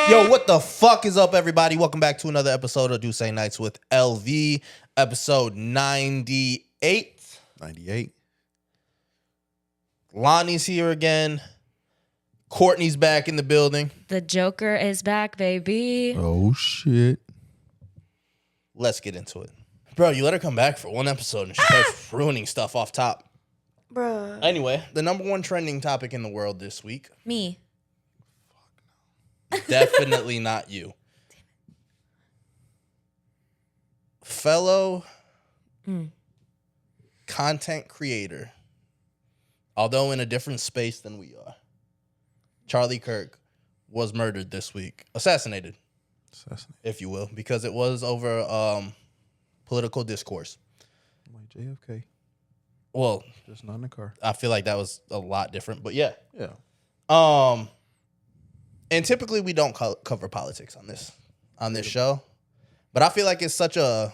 Yo, what the fuck is up, everybody? Welcome back to another episode of Do Say Nights with LV, episode 98. 98. Lonnie's here again. Courtney's back in the building. The Joker is back, baby. Oh, shit. Let's get into it. Bro, you let her come back for one episode and she starts ruining stuff off top. Bruh. Anyway, the number one trending topic in the world this week. Me. Definitely not you. Fellow content creator, although in a different space than we are, Charlie Kirk was murdered this week. Assassinated, if you will, because it was over political discourse. Like JFK. Well, Just not in the car. I feel like that was a lot different, but yeah. Yeah. And typically we don't cover politics on this show, but I feel like it's such a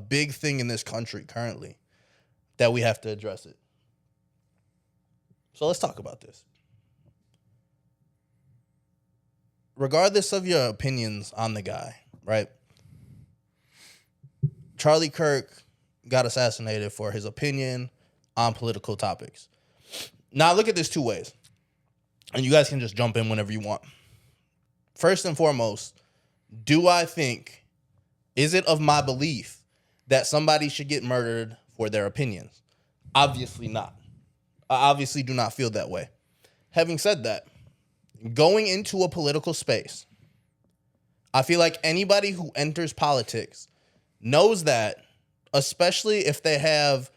big thing in this country currently that we have to address it. So let's talk about this. Regardless of your opinions on the guy, right? Charlie Kirk got assassinated for his opinion on political topics. Now look at this two ways. And you guys can just jump in whenever you want. First and foremost, do I think, is it of my belief that somebody should get murdered for their opinions? Obviously not. I obviously do not feel that way. Having said that, going into a political space, I feel like anybody who enters politics knows that, especially if they have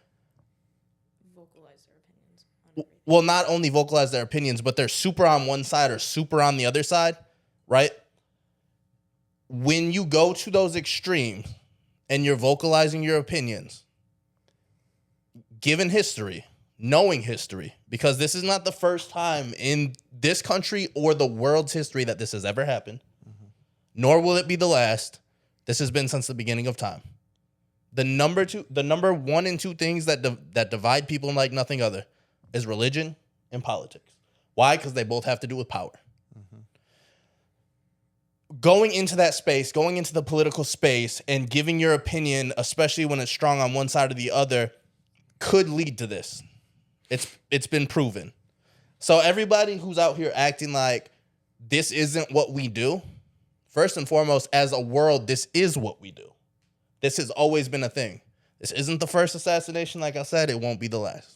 well, not only vocalize their opinions, but they're super on one side or super on the other side, right? When you go to those extremes and you're vocalizing your opinions, given history, knowing history, because this is not the first time in this country or the world's history that this has ever happened, nor will it be the last. This has been since the beginning of time. The number one and two things that divide people like nothing other is religion and politics. Why? Because they both have to do with power. Going into that space, going into the political space and giving your opinion, especially when it's strong on one side or the other, could lead to this. It's been proven. So everybody who's out here acting like this isn't what we do, first and foremost, as a world, this is what we do. This has always been a thing. This isn't the first assassination. Like I said, it won't be the last.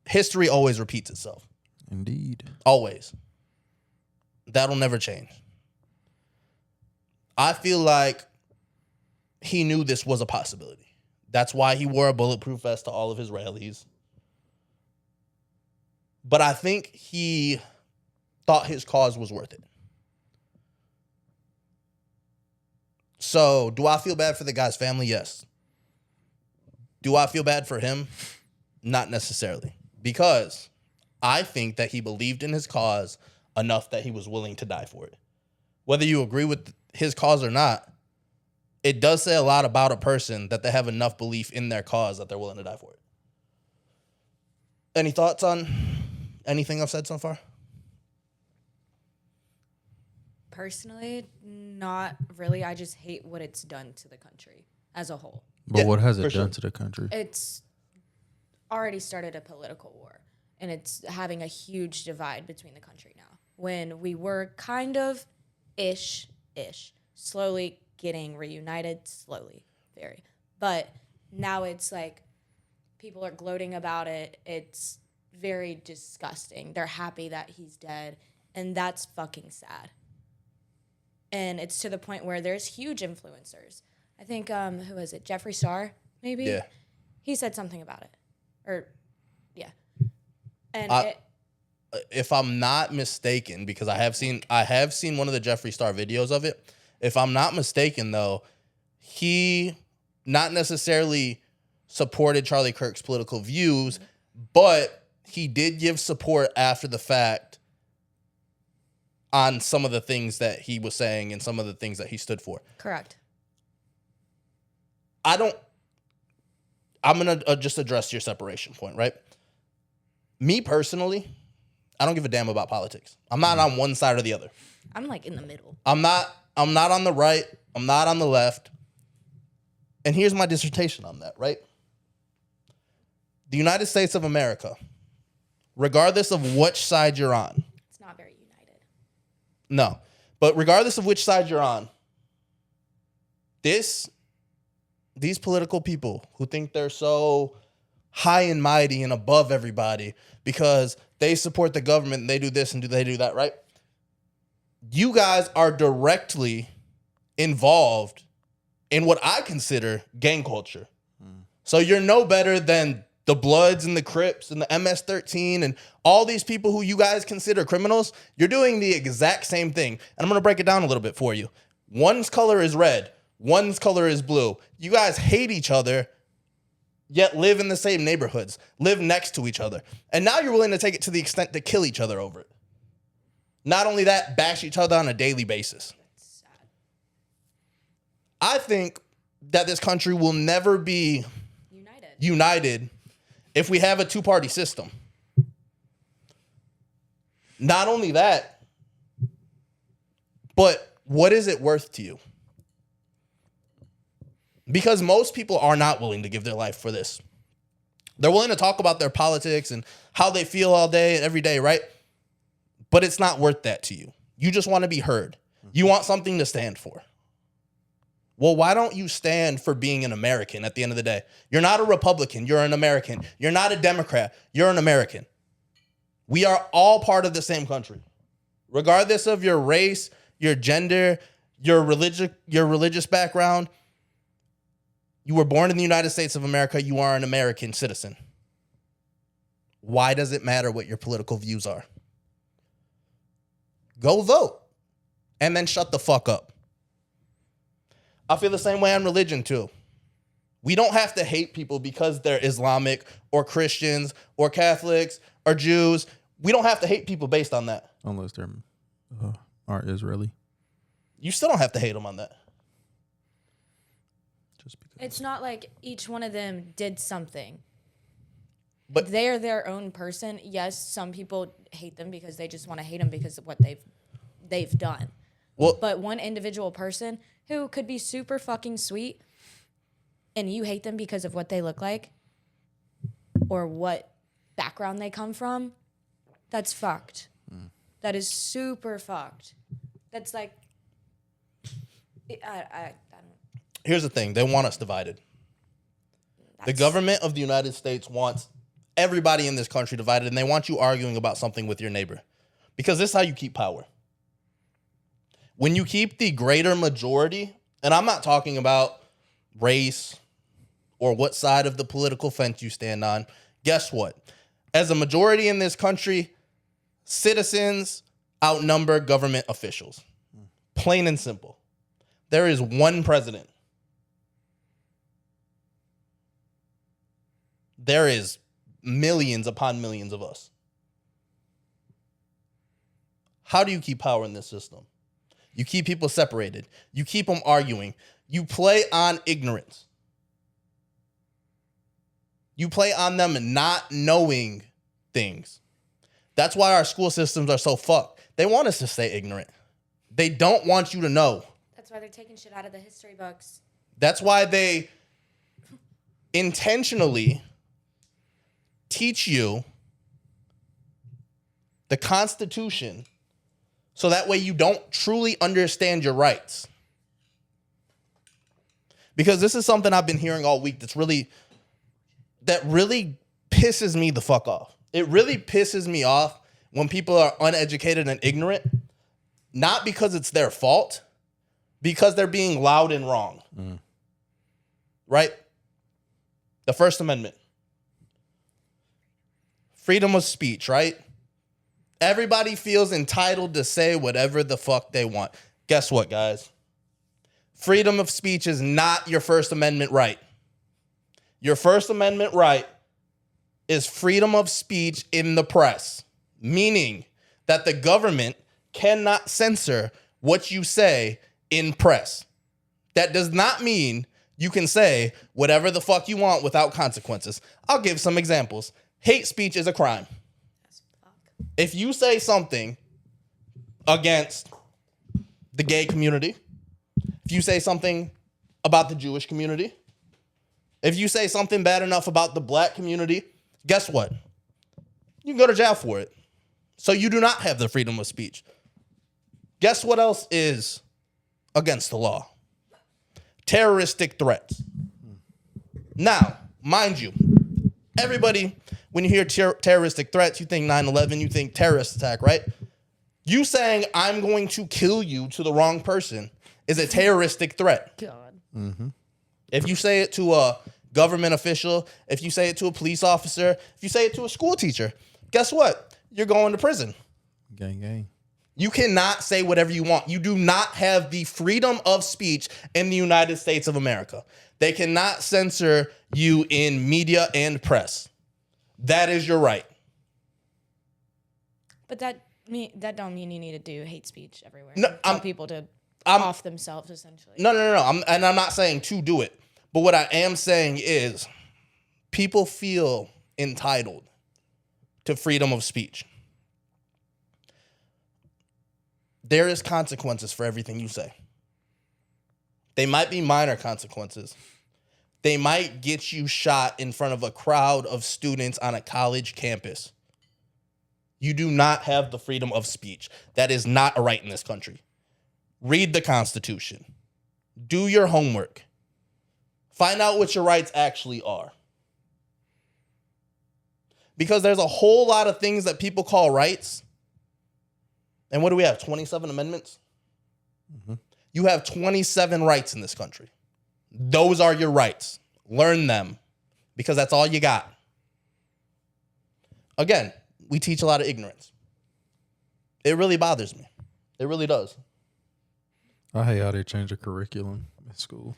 History always repeats itself. Indeed. Always. That'll never change. I feel like he knew this was a possibility. That's why he wore a bulletproof vest to all of his rallies. But I think he thought his cause was worth it. So, do I feel bad for the guy's family? Yes. Do I feel bad for him? Not necessarily. Because I think that he believed in his cause enough that he was willing to die for it. Whether you agree with his cause or not, it does say a lot about a person that they have enough belief in their cause that they're willing to die for it. Any thoughts on anything I've said so far? Personally, not really. I just hate what it's done to the country as a whole. But Yeah, what has it for done sure. to the country? It's already started a political war, and it's having a huge divide between the country now. When we were kind of ish, slowly getting reunited, slowly, very. But now it's like people are gloating about it. It's very disgusting. They're happy that he's dead, and that's fucking sad. And it's to the point where there's huge influencers. I think, who was it? Jeffree Star, maybe? Yeah. He said something about it. Yeah. And If I'm not mistaken, because I have seen one of the Jeffree Star videos of it. If I'm not mistaken, though, he not necessarily supported Charlie Kirk's political views, but he did give support after the fact on some of the things that he was saying and some of the things that he stood for. Correct. I'm going to just address your separation point, right? Me personally, I don't give a damn about politics. I'm not on one side or the other. I'm like in the middle. I'm not on the right. I'm not on the left. And here's my dissertation on that, right? The United States of America, regardless of which side you're on. It's not very united. No. But regardless of which side you're on, these political people who think they're so high and mighty and above everybody because they support the government and they do this and they do that, right? You guys are directly involved in what I consider gang culture. So you're no better than the Bloods and the Crips and the MS-13 and all these people who you guys consider criminals. You're doing the exact same thing. And I'm going to break it down a little bit for you. One's color is red. One's color is blue. You guys hate each other, yet live in the same neighborhoods, live next to each other. And now you're willing to take it to the extent to kill each other over it. Not only that, bash each other on a daily basis. It's sad. I think that this country will never be united if we have a two-party system. Not only that, but what is it worth to you? Because most people are not willing to give their life for this. They're willing to talk about their politics and how they feel all day and every day, right? But it's not worth that to you. You just want to be heard. You want something to stand for. Well, why don't you stand for being an American at the end of the day? You're not a Republican. You're an American. You're not a Democrat. You're an American. We are all part of the same country. Regardless of your race, your gender, your religious background, you were born in the United States of America. You are an American citizen. Why does it matter what your political views are? Go vote and then shut the fuck up. I feel the same way on religion too. We don't have to hate people because they're Islamic or Christians or Catholics or Jews. We don't have to hate people based on that. Unless they're are Israeli. You still don't have to hate them on that. Just because. It's not like each one of them did something. But They're their own person. Yes, some people hate them because they just want to hate them because of what they've done. Well, But one individual person who could be super fucking sweet and you hate them because of what they look like or what background they come from, that's fucked. That is super fucked. That's like, I don't. here's the thing. They want us divided. The government of the United States wants everybody in this country divided, and they want you arguing about something with your neighbor. Because this is how you keep power. When you keep the greater majority, and I'm not talking about race or what side of the political fence you stand on, guess what? As a majority in this country, citizens outnumber government officials. Plain and simple. There is one president. There is millions upon millions of us. How do you keep power in this system? You keep people separated. You keep them arguing. You play on ignorance. You play on them not knowing things. That's why our school systems are so fucked. They want us to stay ignorant. They don't want you to know. That's why they're taking shit out of the history books. That's why they intentionally teach you the Constitution so that way you don't truly understand your rights. Because this is something I've been hearing all week that really pisses me the fuck off. It really pisses me off when people are uneducated and ignorant, not because it's their fault, because they're being loud and wrong. Right? The First Amendment. Freedom of speech, right? Everybody feels entitled to say whatever the fuck they want. Guess what, guys? Freedom of speech is not your First Amendment right. Your First Amendment right is freedom of speech in the press, meaning that the government cannot censor what you say in press. That does not mean you can say whatever the fuck you want without consequences. I'll give some examples. Hate speech is a crime. If you say something against the gay community, if you say something about the Jewish community, if you say something bad enough about the black community, guess what? You can go to jail for it. So you do not have the freedom of speech. Guess what else is against the law? Terroristic threats. Now, mind you, everybody, when you hear terroristic threats, you think 9/11, you think terrorist attack, right? You saying I'm going to kill you to the wrong person is a terroristic threat. God. Mm-hmm. If you say it to a government official, if you say it to a police officer, if you say it to a school teacher, guess what? You're going to prison. Gang. You cannot say whatever you want. You do not have the freedom of speech in the United States of America. They cannot censor you in media and press. That is your right. But that don't mean you need to do hate speech everywhere. No, Tell people to off themselves, essentially. No. I'm not saying to do it. But what I am saying is people feel entitled to freedom of speech. There is consequences for everything you say. They might be minor consequences. They might get you shot in front of a crowd of students on a college campus. You do not have the freedom of speech. That is not a right in this country. Read the Constitution. Do your homework. Find out what your rights actually are. Because there's a whole lot of things that people call rights. And what do we have? 27 amendments? Mm-hmm. You have 27 rights in this country. Those are your rights. Learn them because that's all you got. Again, we teach a lot of ignorance. It really bothers me. It really does. I hate how they change the curriculum in school.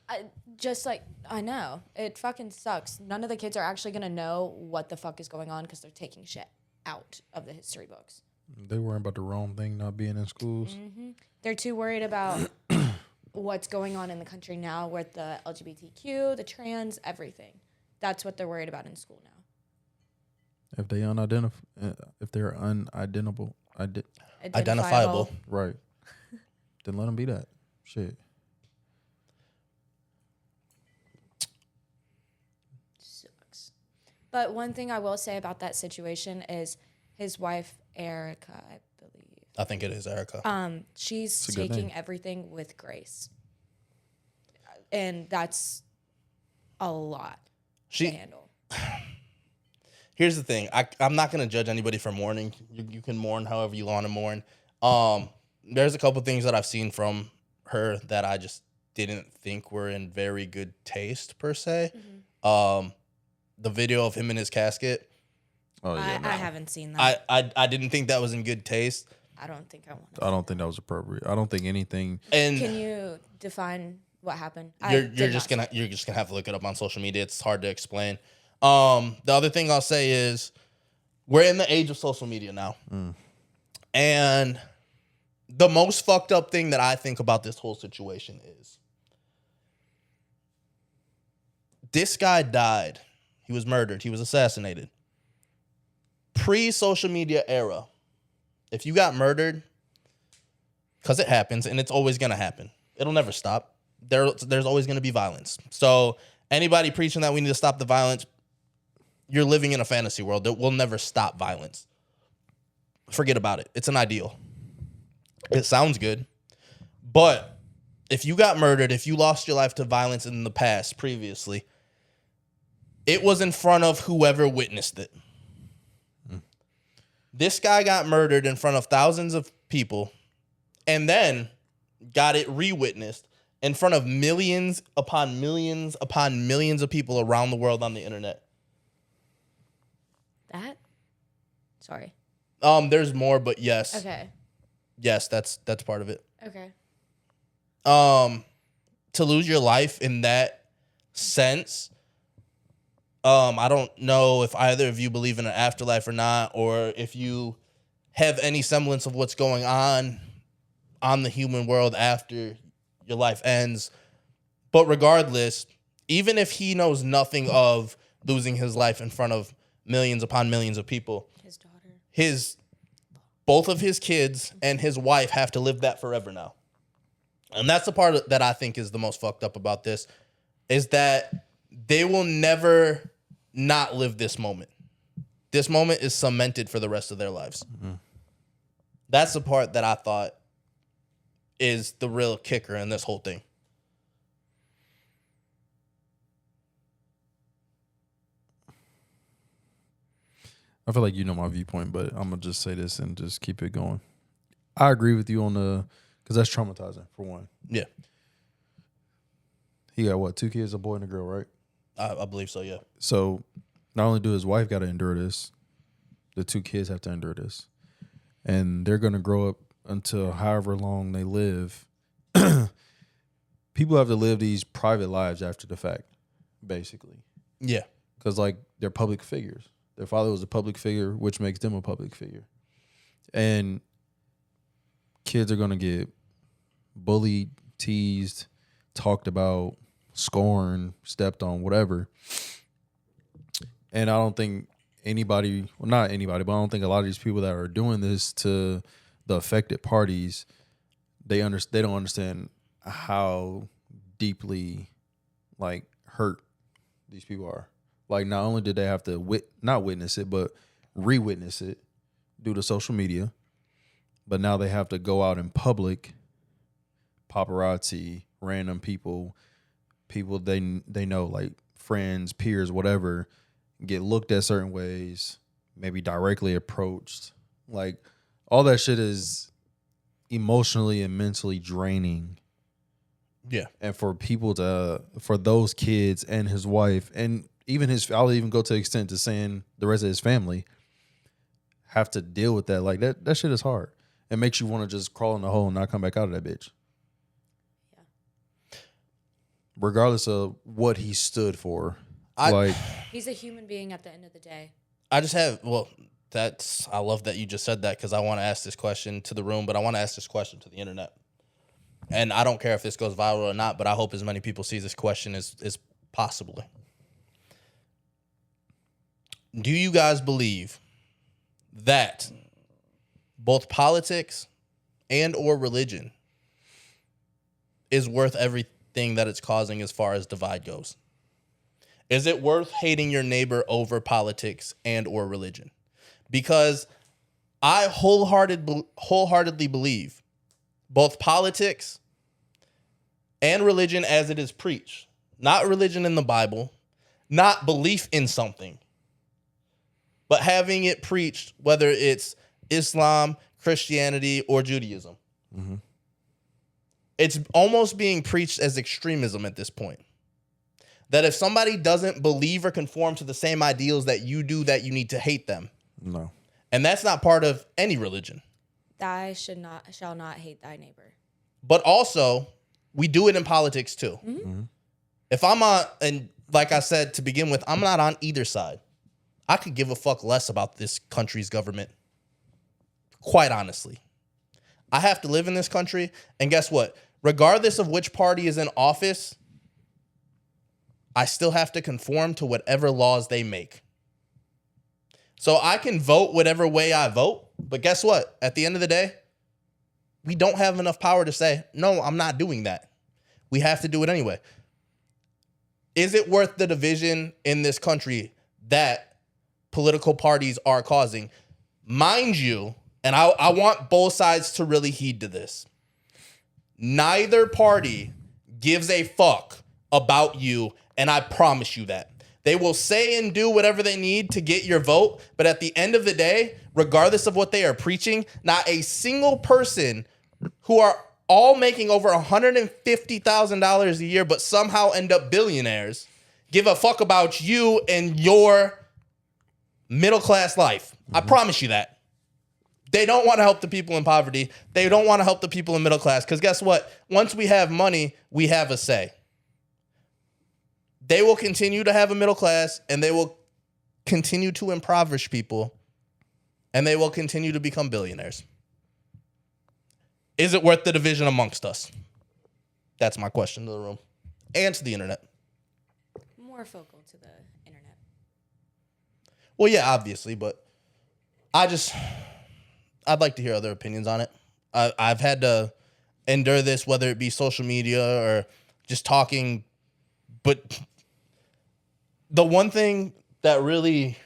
I know. It fucking sucks. None of the kids are actually going to know what the fuck is going on because they're taking shit out of the history books. They worrying about the wrong thing not being in schools. Mm-hmm. They're too worried about what's going on in the country now with the LGBTQ, the trans, everything. That's what they're worried about in school now. If they're Identifiable. Right. Then let them be that. Shit. Sucks. But one thing I will say about that situation is his wife, Erica, I believe. I think it is Erica. She's taking everything with grace. And that's a lot to handle. Here's the thing. I'm not going to judge anybody for mourning. You can mourn however you want to mourn. There's a couple things that I've seen from her that I just didn't think were in very good taste, per se. Mm-hmm. The video of him in his casket. Oh, yeah, I haven't seen that. I didn't think that was in good taste. I don't think I want I don't think that was appropriate. I don't think anything. And can you define what happened? You're just gonna have to look it up on social media. It's hard to explain. The other thing I'll say is we're in the age of social media now. And the most fucked up thing that I think about this whole situation is this guy died. He was murdered. He was assassinated. Pre-social media era, if you got murdered, because it happens and it's always going to happen. It'll never stop. There's always going to be violence. So anybody preaching that we need to stop the violence, you're living in a fantasy world. That will never stop violence. Forget about it. It's an ideal. It sounds good. But if you got murdered, if you lost your life to violence in the past previously, it was in front of whoever witnessed it. This guy got murdered in front of thousands of people and then got it re-witnessed in front of millions upon millions upon millions of people around the world on the internet. Sorry. There's more, but yes. Okay. Yes, that's part of it. Okay. To lose your life in that sense, I don't know if either of you believe in an afterlife or not, or if you have any semblance of what's going on the human world after your life ends. But regardless, even if he knows nothing of losing his life in front of millions upon millions of people, His daughter. both of his kids and his wife have to live that forever now. And that's the part that I think is the most fucked up about this, is that they will never not live this moment. This moment is cemented for the rest of their lives. Mm-hmm. That's the part that I thought is the real kicker in this whole thing. I feel like you know my viewpoint, but I'm going to just say this and just keep it going. I agree with you on because that's traumatizing, for one. Yeah. He got what, 2 kids, a boy and a girl, right? I believe so, yeah. So not only do his wife got to endure this, the 2 kids have to endure this. And they're going to grow up until however long they live. People have to live these private lives after the fact, basically. Yeah. Because, like, they're public figures. Their father was a public figure, which makes them a public figure. And kids are going to get bullied, teased, talked about, scorned, stepped on, whatever. And I don't think anybody, well, not anybody, but I don't think a lot of these people that are doing this to the affected parties, they don't understand how deeply, like, hurt these people are. Like, not only did they have to not witness it, but re-witness it due to social media, but now they have to go out in public, paparazzi, random people they know, like friends, peers, whatever, get looked at certain ways, maybe directly approached. Like, all that shit is emotionally and mentally draining. Yeah. And for those kids and his wife, and even I'll even go to the extent to saying the rest of his family have to deal with that. Like, that shit is hard. It makes you want to just crawl in the hole and not come back out of that bitch. Yeah. Regardless of what he stood for. He's a human being at the end of the day. I love that you just said that, because I want to ask this question to the room, but I want to ask this question to the internet. And I don't care if this goes viral or not, but I hope as many people see this question as possibly. Do you guys believe that both politics and or religion is worth everything that it's causing as far as divide goes? Is it worth hating your neighbor over politics and or religion? Because I wholeheartedly believe both politics and religion as it is preached, not religion in the Bible, not belief in something, but having it preached, whether it's Islam, Christianity, or Judaism. Mm-hmm. It's almost being preached as extremism at this point. That if somebody doesn't believe or conform to the same ideals that you do, that you need to hate them. No. And that's not part of any religion. Thou shall not hate thy neighbor. But also, we do it in politics too. Mm-hmm. Mm-hmm. If I'm and like I said to begin with, I'm not on either side. I could give a fuck less about this country's government. Quite honestly. I have to live in this country, and guess what? Regardless of which party is in office, I still have to conform to whatever laws they make. So I can vote whatever way I vote, but guess what? At the end of the day, we don't have enough power to say, no, I'm not doing that. We have to do it anyway. Is it worth the division in this country that political parties are causing? Mind you, and I want both sides to really heed to this. Neither party gives a fuck about you, and I promise you that. They will say and do whatever they need to get your vote, but at the end of the day, regardless of what they are preaching, not a single person who are all making over $150,000 a year but somehow end up billionaires give a fuck about you and your middle-class life. Mm-hmm. I promise you that. They don't want to help the people in poverty. They don't want to help the people in middle class, because guess what? Once we have money, we have a say. They will continue to have a middle class, and they will continue to impoverish people, and they will continue to become billionaires. Is it worth the division amongst us? That's my question to the room and to the internet. More focal to the internet. Well, yeah, obviously, but I'd like to hear other opinions on it. I've had to endure this, whether it be social media or just talking. But the one thing that really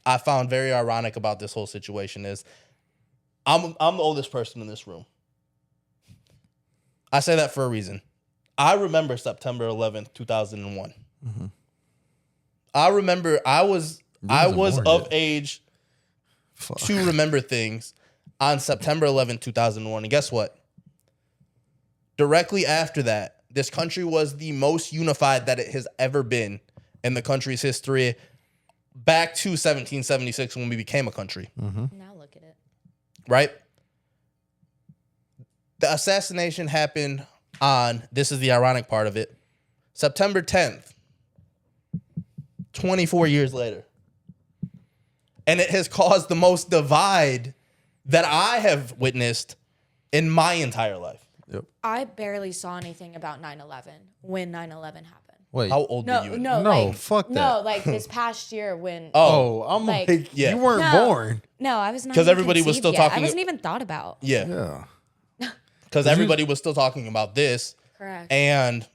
I found very ironic about this whole situation is I'm the oldest person in this room. I say that for a reason. I remember September 11th, 2001. Mm-hmm. I remember I was of age to remember things on September 11th, 2001. And guess what? Directly after that, this country was the most unified that it has ever been in the country's history, back to 1776 when we became a country. Mm-hmm. Now look at it. Right? The assassination happened on, this is the ironic part of it, September 10th, 24 years later. And it has caused the most divide that I have witnessed in my entire life. Yep. I barely saw anything about 9/11 when 9/11 happened. Wait. How old were you? No, fuck that. No, like this past year when. Oh, I'm like, yeah. You weren't born. No, I was not. Because everybody was still talking. I wasn't even thought about. Yeah. Because everybody was still talking about this. Correct. And.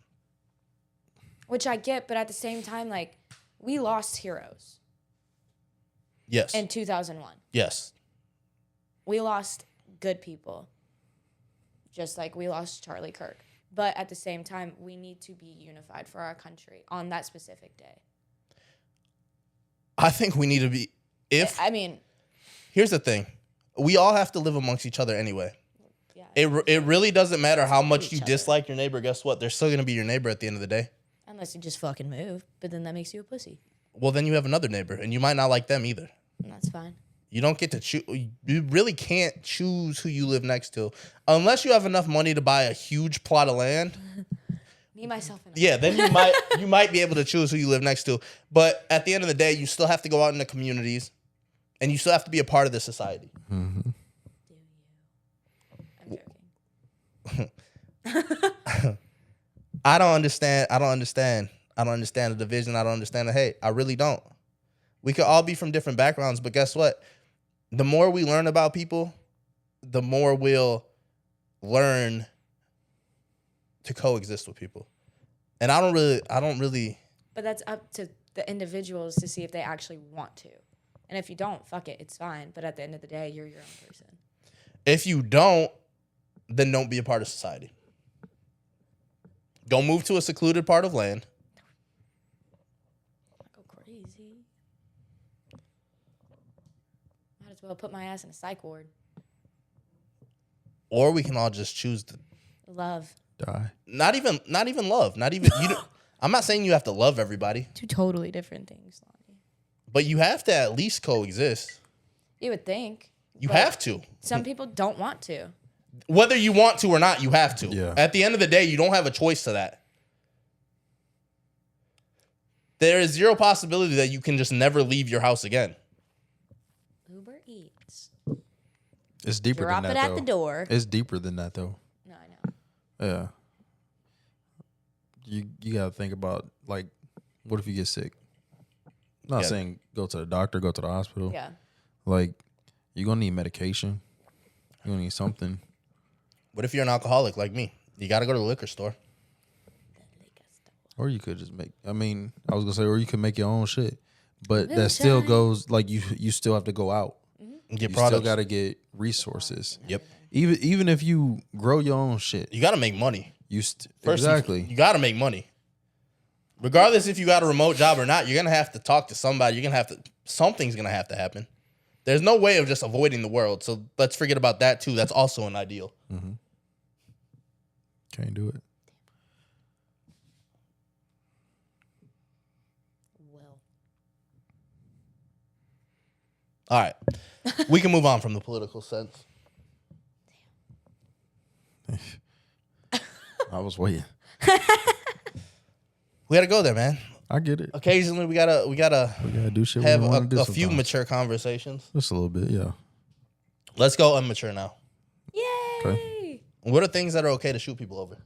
Which I get, but at the same time, like, we lost heroes. Yes. In 2001. Yes. We lost good people. Just like we lost Charlie Kirk. But at the same time, we need to be unified for our country on that specific day. I think we need to be. Here's the thing. We all have to live amongst each other anyway. Yeah, it really doesn't matter how much you dislike your neighbor. Guess what? They're still going to be your neighbor at the end of the day. Unless you just fucking move. But then that makes you a pussy. Well, then you have another neighbor. And you might not like them either. And that's fine. You don't get to choose. You really can't choose who you live next to. Unless you have enough money to buy a huge plot of land. Me, myself, and I. Yeah, then you might be able to choose who you live next to. But at the end of the day, you still have to go out in the communities. And you still have to be a part of this society. Mm-hmm. I'm joking. I don't understand the division. I don't understand the hate. I really don't. We could all be from different backgrounds, but guess what? The more we learn about people, the more we'll learn to coexist with people. And I don't really. But that's up to the individuals to see if they actually want to. And if you don't, fuck it, it's fine. But at the end of the day, you're your own person. If you don't, then don't be a part of society. Go move to a secluded part of land. Go crazy. Might as well put my ass in a psych ward. Or we can all just choose to love. Die. Not even love. Not even you. I'm not saying you have to love everybody. Two totally different things, Lonnie. But you have to at least coexist. You would think. You have to. Some people don't want to. Whether you want to or not, you have to. Yeah. At the end of the day, you don't have a choice to that. There is zero possibility that you can just never leave your house again. Uber Eats. It's deeper Drop than that, it at though. the door. It's deeper than that, though. No, I know. Yeah. You got to think about, like, what if you get sick? I'm not saying go to the doctor, go to the hospital. Yeah. Like, you're going to need medication. You're going to need something. What if you're an alcoholic like me? You got to go to the liquor store. Or you could just make, I was going to say, or you could make your own shit. But that still goes, like, you still have to go out. And get you products. still got to get resources. Yep. Even if you grow your own shit. You got to make money. Exactly. You got to make money. Regardless if you got a remote job or not, you're going to have to talk to somebody. Something's going to have to happen. There's no way of just avoiding the world. So let's forget about that too. That's also an ideal. Mm-hmm. Can't do it. Well. All right. We can move on from the political sense. I was waiting. We got to go there, man. I get it. Occasionally we gotta do shit. have we wanna do a few sometimes. mature conversations. Just a little bit, yeah. Let's go immature now. Yay! Okay. What are things that are okay to shoot people over?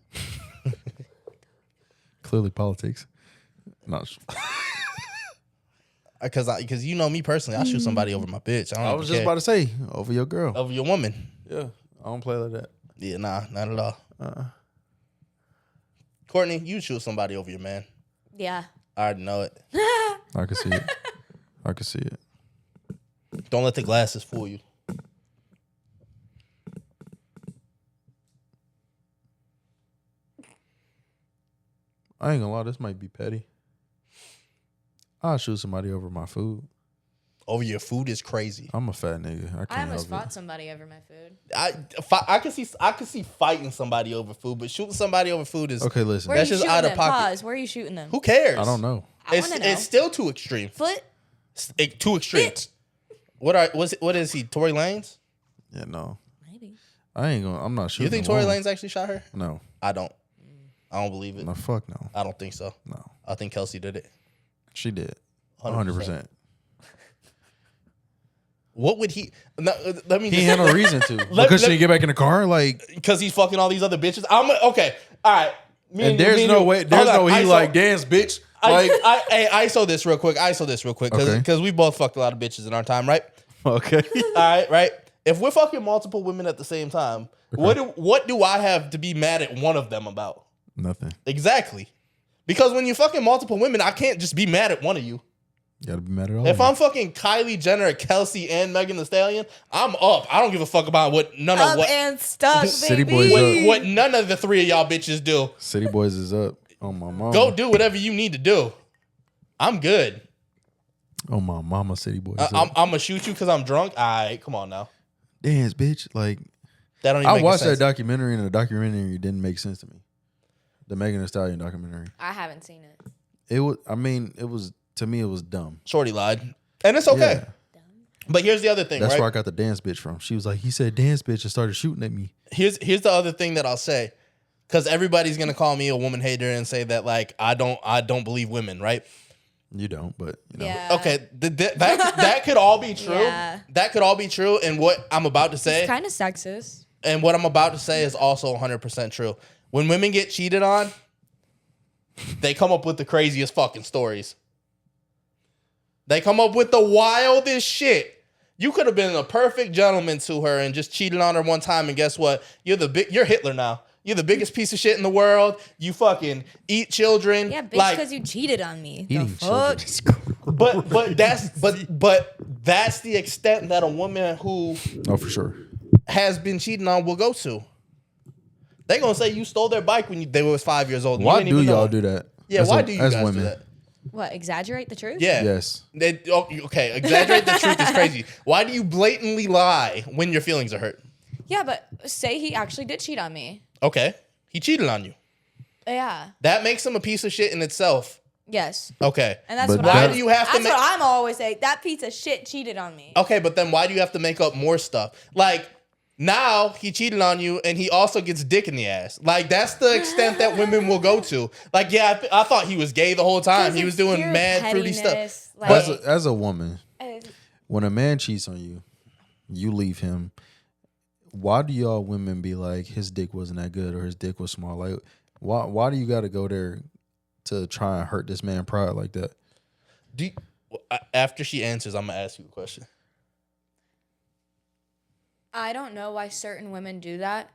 Clearly politics. Not. Because you know me personally, I shoot somebody over my bitch. I I don't was even just care. about to say over your girl. Over your woman. Yeah, I don't play like that. Yeah, nah, not at all. Courtney, you shoot somebody over your man. Yeah. I already know it. I can see it. I can see it. Don't let the glasses fool you. I ain't gonna lie, this might be petty. I'll shoot somebody over my food. Over your food is crazy. I'm a fat nigga. I I can't almost help fought it. somebody over my food. I can see fighting somebody over food, but shooting somebody over food is Okay, listen. Where are That's you just shooting out of them? pocket. Pause. Where are you shooting them? who cares? I don't know. I want to know. It's still too extreme. Foot? Too extreme. Bitch. What is he? Tory Lanez? Yeah, no. Maybe. I'm not shooting. You think them Tory all. Lanez actually shot her? No. I don't. I don't believe it. No, fuck no. I don't think so. No. I think Kelsey did it. She did. 100%. 100%. What would he? No, let me. He had no reason to. Because let- she didn't get back in the car? Like, Because he's fucking all these other bitches. Okay. All right. and there's no way, there's no he like, dance, bitch. Like, ISO this real quick. Okay. Because we both fucked a lot of bitches in our time, right? okay. All right, right. If we're fucking multiple women at the same time, what do I have to be mad at one of them about? Nothing. Exactly. Because when you're fucking multiple women, I can't just be mad at one of you. You gotta be mad at all. If I'm fucking Kylie Jenner, Kelsey, and Megan Thee Stallion, I'm up. I don't give a fuck about what And stuck, baby. City boys up. what none of the three of y'all bitches do. City Boys is up. Oh, my mama. Go do whatever you need to do. I'm good. Oh, my mama, City Boys I'm up. gonna shoot you because I'm drunk. All right, come on now. Dance, bitch. Like, That don't even I make watched sense. that documentary, and the documentary didn't make sense to me. The Megan Thee Stallion documentary. I haven't seen it. It was, to me, it was dumb. Shorty lied, and it's okay. Yeah. But here's the other thing, That's right? where I got the dance bitch from. She was like, he said dance bitch and started shooting at me. Here's the other thing that I'll say, because everybody's gonna call me a woman hater and say that like I don't believe women, right? You don't, but you know. Yeah. Okay, that could all be true. Yeah. That could all be true, and what I'm about to say, It's kind of sexist. and what I'm about to say is also 100% true. When women get cheated on, they come up with the craziest fucking stories. They come up with the wildest shit. You could have been a perfect gentleman to her and just cheated on her one time, and guess what? You're Hitler now. You're the biggest piece of shit in the world. You fucking eat children. Yeah, bitch, like, because you cheated on me. The Eating fuck? children. but that's the extent that a woman who Oh, for sure. has been cheating on will go to. They gonna say you stole their bike when they was 5 years old. Why do y'all do that? Yeah, As why a- do you as guys women? do that? What, exaggerate the truth? Yeah. Yes. Okay, exaggerate the truth is crazy. Why do you blatantly lie when your feelings are hurt? Yeah, but say he actually did cheat on me. Okay, he cheated on you. Yeah. That makes him a piece of shit in itself. Yes. Okay. And that's But what why I do you have to That's make? what I'm always saying. That piece of shit cheated on me. Okay, but then why do you have to make up more stuff? Like, now he cheated on you and he also gets dick in the ass. Like, that's the extent that women will go to. Like, yeah, I thought he was gay the whole time. He was doing mad fruity stuff. Like, As a woman, uh, when a man cheats on you, you leave him. Why do y'all women be like, his dick wasn't that good or his dick was small? Like, why do you got to go there to try and hurt this man's pride like that? After she answers, I'm going to ask you a question. I don't know why certain women do that,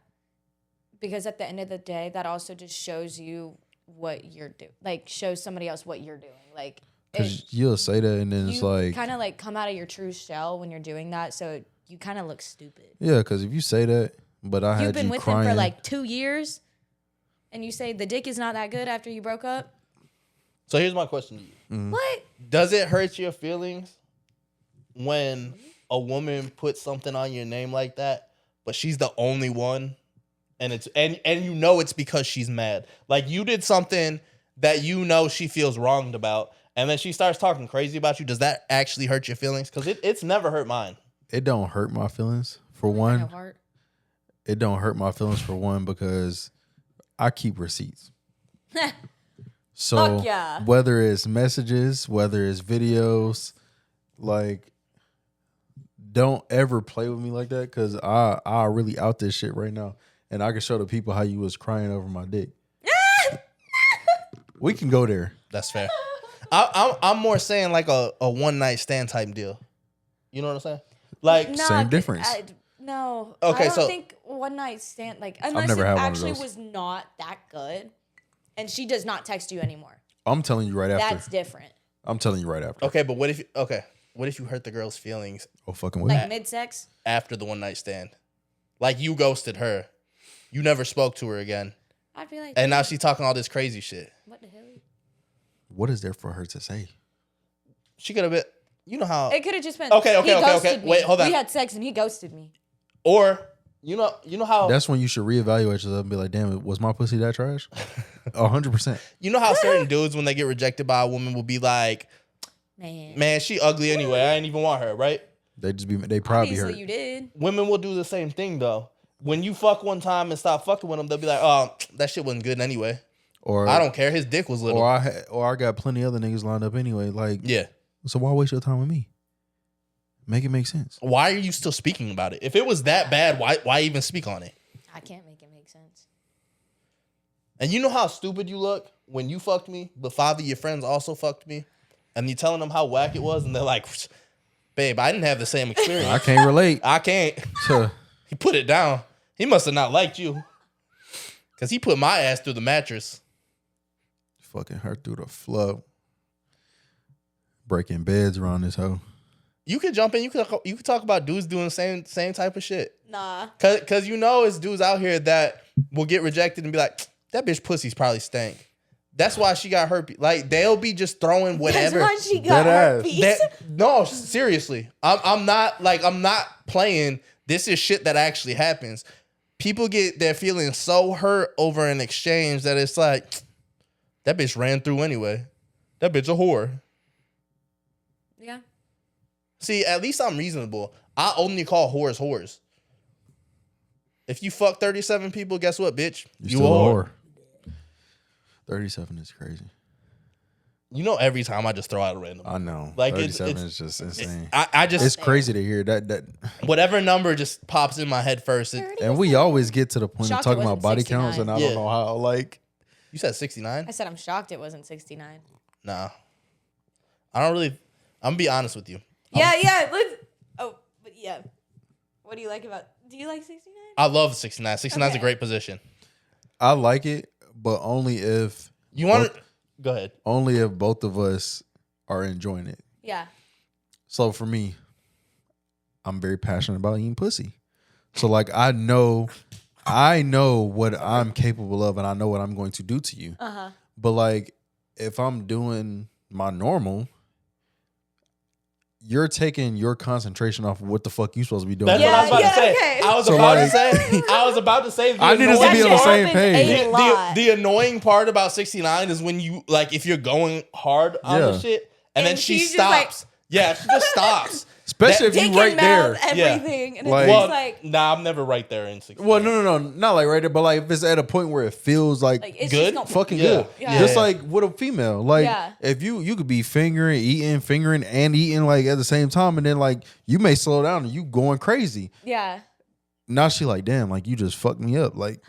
because at the end of the day, that also just shows you what you're doing. Like, shows somebody else what you're doing. Like, Because you'll say that and then it's you like, kind of like come out of your true shell when you're doing that, so you kind of look stupid. yeah, because if you say that, but I You've had been you with crying. him for like 2 years, and you say the dick is not that good after you broke up. So here's my question to you. Mm-hmm. What? Does it hurt your feelings when a woman puts something on your name like that, but she's the only one, and you know it's because she's mad? Like, you did something that you know she feels wronged about, and then she starts talking crazy about you. Does that actually hurt your feelings? Because it's never hurt mine. It don't hurt my feelings for No one. heart. It don't hurt my feelings for one because I keep receipts. So Fuck yeah. whether it's messages, whether it's videos, like, don't ever play with me like that because I really out this shit right now. And I can show the people how you was crying over my dick. We can go there. That's fair. I'm more saying like a one night stand type deal. You know what I'm saying? Like Nah, Same difference. No. Okay, I don't so- think one night stand unless never it had one of actually those. was not that good, and she does not text you anymore. I'm telling you right after. That's different. I'm telling you right after. okay, but what if you hurt the girl's feelings Oh, fucking with me. Like mid sex. after the one night stand? Like you ghosted her, you never spoke to her again, I'd be like, and now she's talking all this crazy shit. what the hell? What is there for her to say? She could have been, you know how, It could have just been. Okay. He ghosted me. Wait, hold on. We had sex and he ghosted me. or you know how, That's when you should reevaluate yourself and be like, damn, was my pussy that trash? 100%. you know how certain dudes when they get rejected by a woman will be like, man, she ugly anyway. I ain't even want her, right? They probably Obviously hurt. you did. Women will do the same thing though. When you fuck one time and stop fucking with them, they'll be like, oh, that shit wasn't good anyway. Or I don't care. His dick was little. or I got plenty other niggas lined up anyway. Like, Yeah. so why waste your time with me? Make it make sense. Why are you still speaking about it? If it was that bad, why even speak on it? I can't make it make sense. And you know how stupid you look when you fucked me, but 5 of your friends also fucked me, and you telling them how whack it was, and they're like, babe, I didn't have the same experience. I can't relate. I can't. to He put it down. He must have not liked you. Because he put my ass through the mattress. fucking her through the flow. Breaking beds around this hoe. You could jump in. You could talk about dudes doing the same type of shit. Nah. Cause you know it's dudes out here that will get rejected and be like, that bitch pussy's probably stank. That's why she got herpes. Like they'll be just throwing whatever. That's why she got Dead ass. herpes. No, seriously. I'm not playing. This is shit that actually happens. People get their feelings so hurt over an exchange that it's like, that bitch ran through anyway. That bitch a whore. Yeah. See, at least I'm reasonable. I only call whores whores. If you fuck 37 people, guess what, bitch? You still a whore. 37 is crazy. You know, every time I just throw out a random. I know. Like, 37 it's is just insane. I just It's crazy to hear that. whatever number just pops in my head first. And we always get to the point of Shocked it talking about wasn't body 69. counts, and I Yeah. don't know how. Like, You said 69? I said I'm shocked it wasn't 69. Nah. I don't really. I'm gonna be honest with you. Yeah. But yeah. What do you like about? Do you like 69? I love 69. 69 is a Okay. great position. I like it, but only if You want to go ahead. both of us are enjoying it. Yeah. So for me, I'm very passionate about eating pussy. So like I know what I'm capable of, and I know what I'm going to do to you. But like if I'm doing my normal, you're taking your concentration off of what the fuck you supposed to be doing. That's what I was about to say. okay. I was So, about like- to say. I was about to say. I need us to be on the same page. A lot. The annoying part about 69 is when you like if you're going hard on the Yeah. shit and then And she she's just like- stops. Yeah, she just stops. Especially if Dick you right and there. mouth, everything. And Like- it's Well, just like, nah, I'm never right there in 69. Well, no, not like right there, but like if it's at a point where it feels like it's Good? just not fucking Yeah. good. Yeah. Just like with a female. Like Yeah. if you could be fingering and eating like at the same time, and then like you may slow down and you going crazy. Yeah. Now she like, damn, like you just fucked me up. Like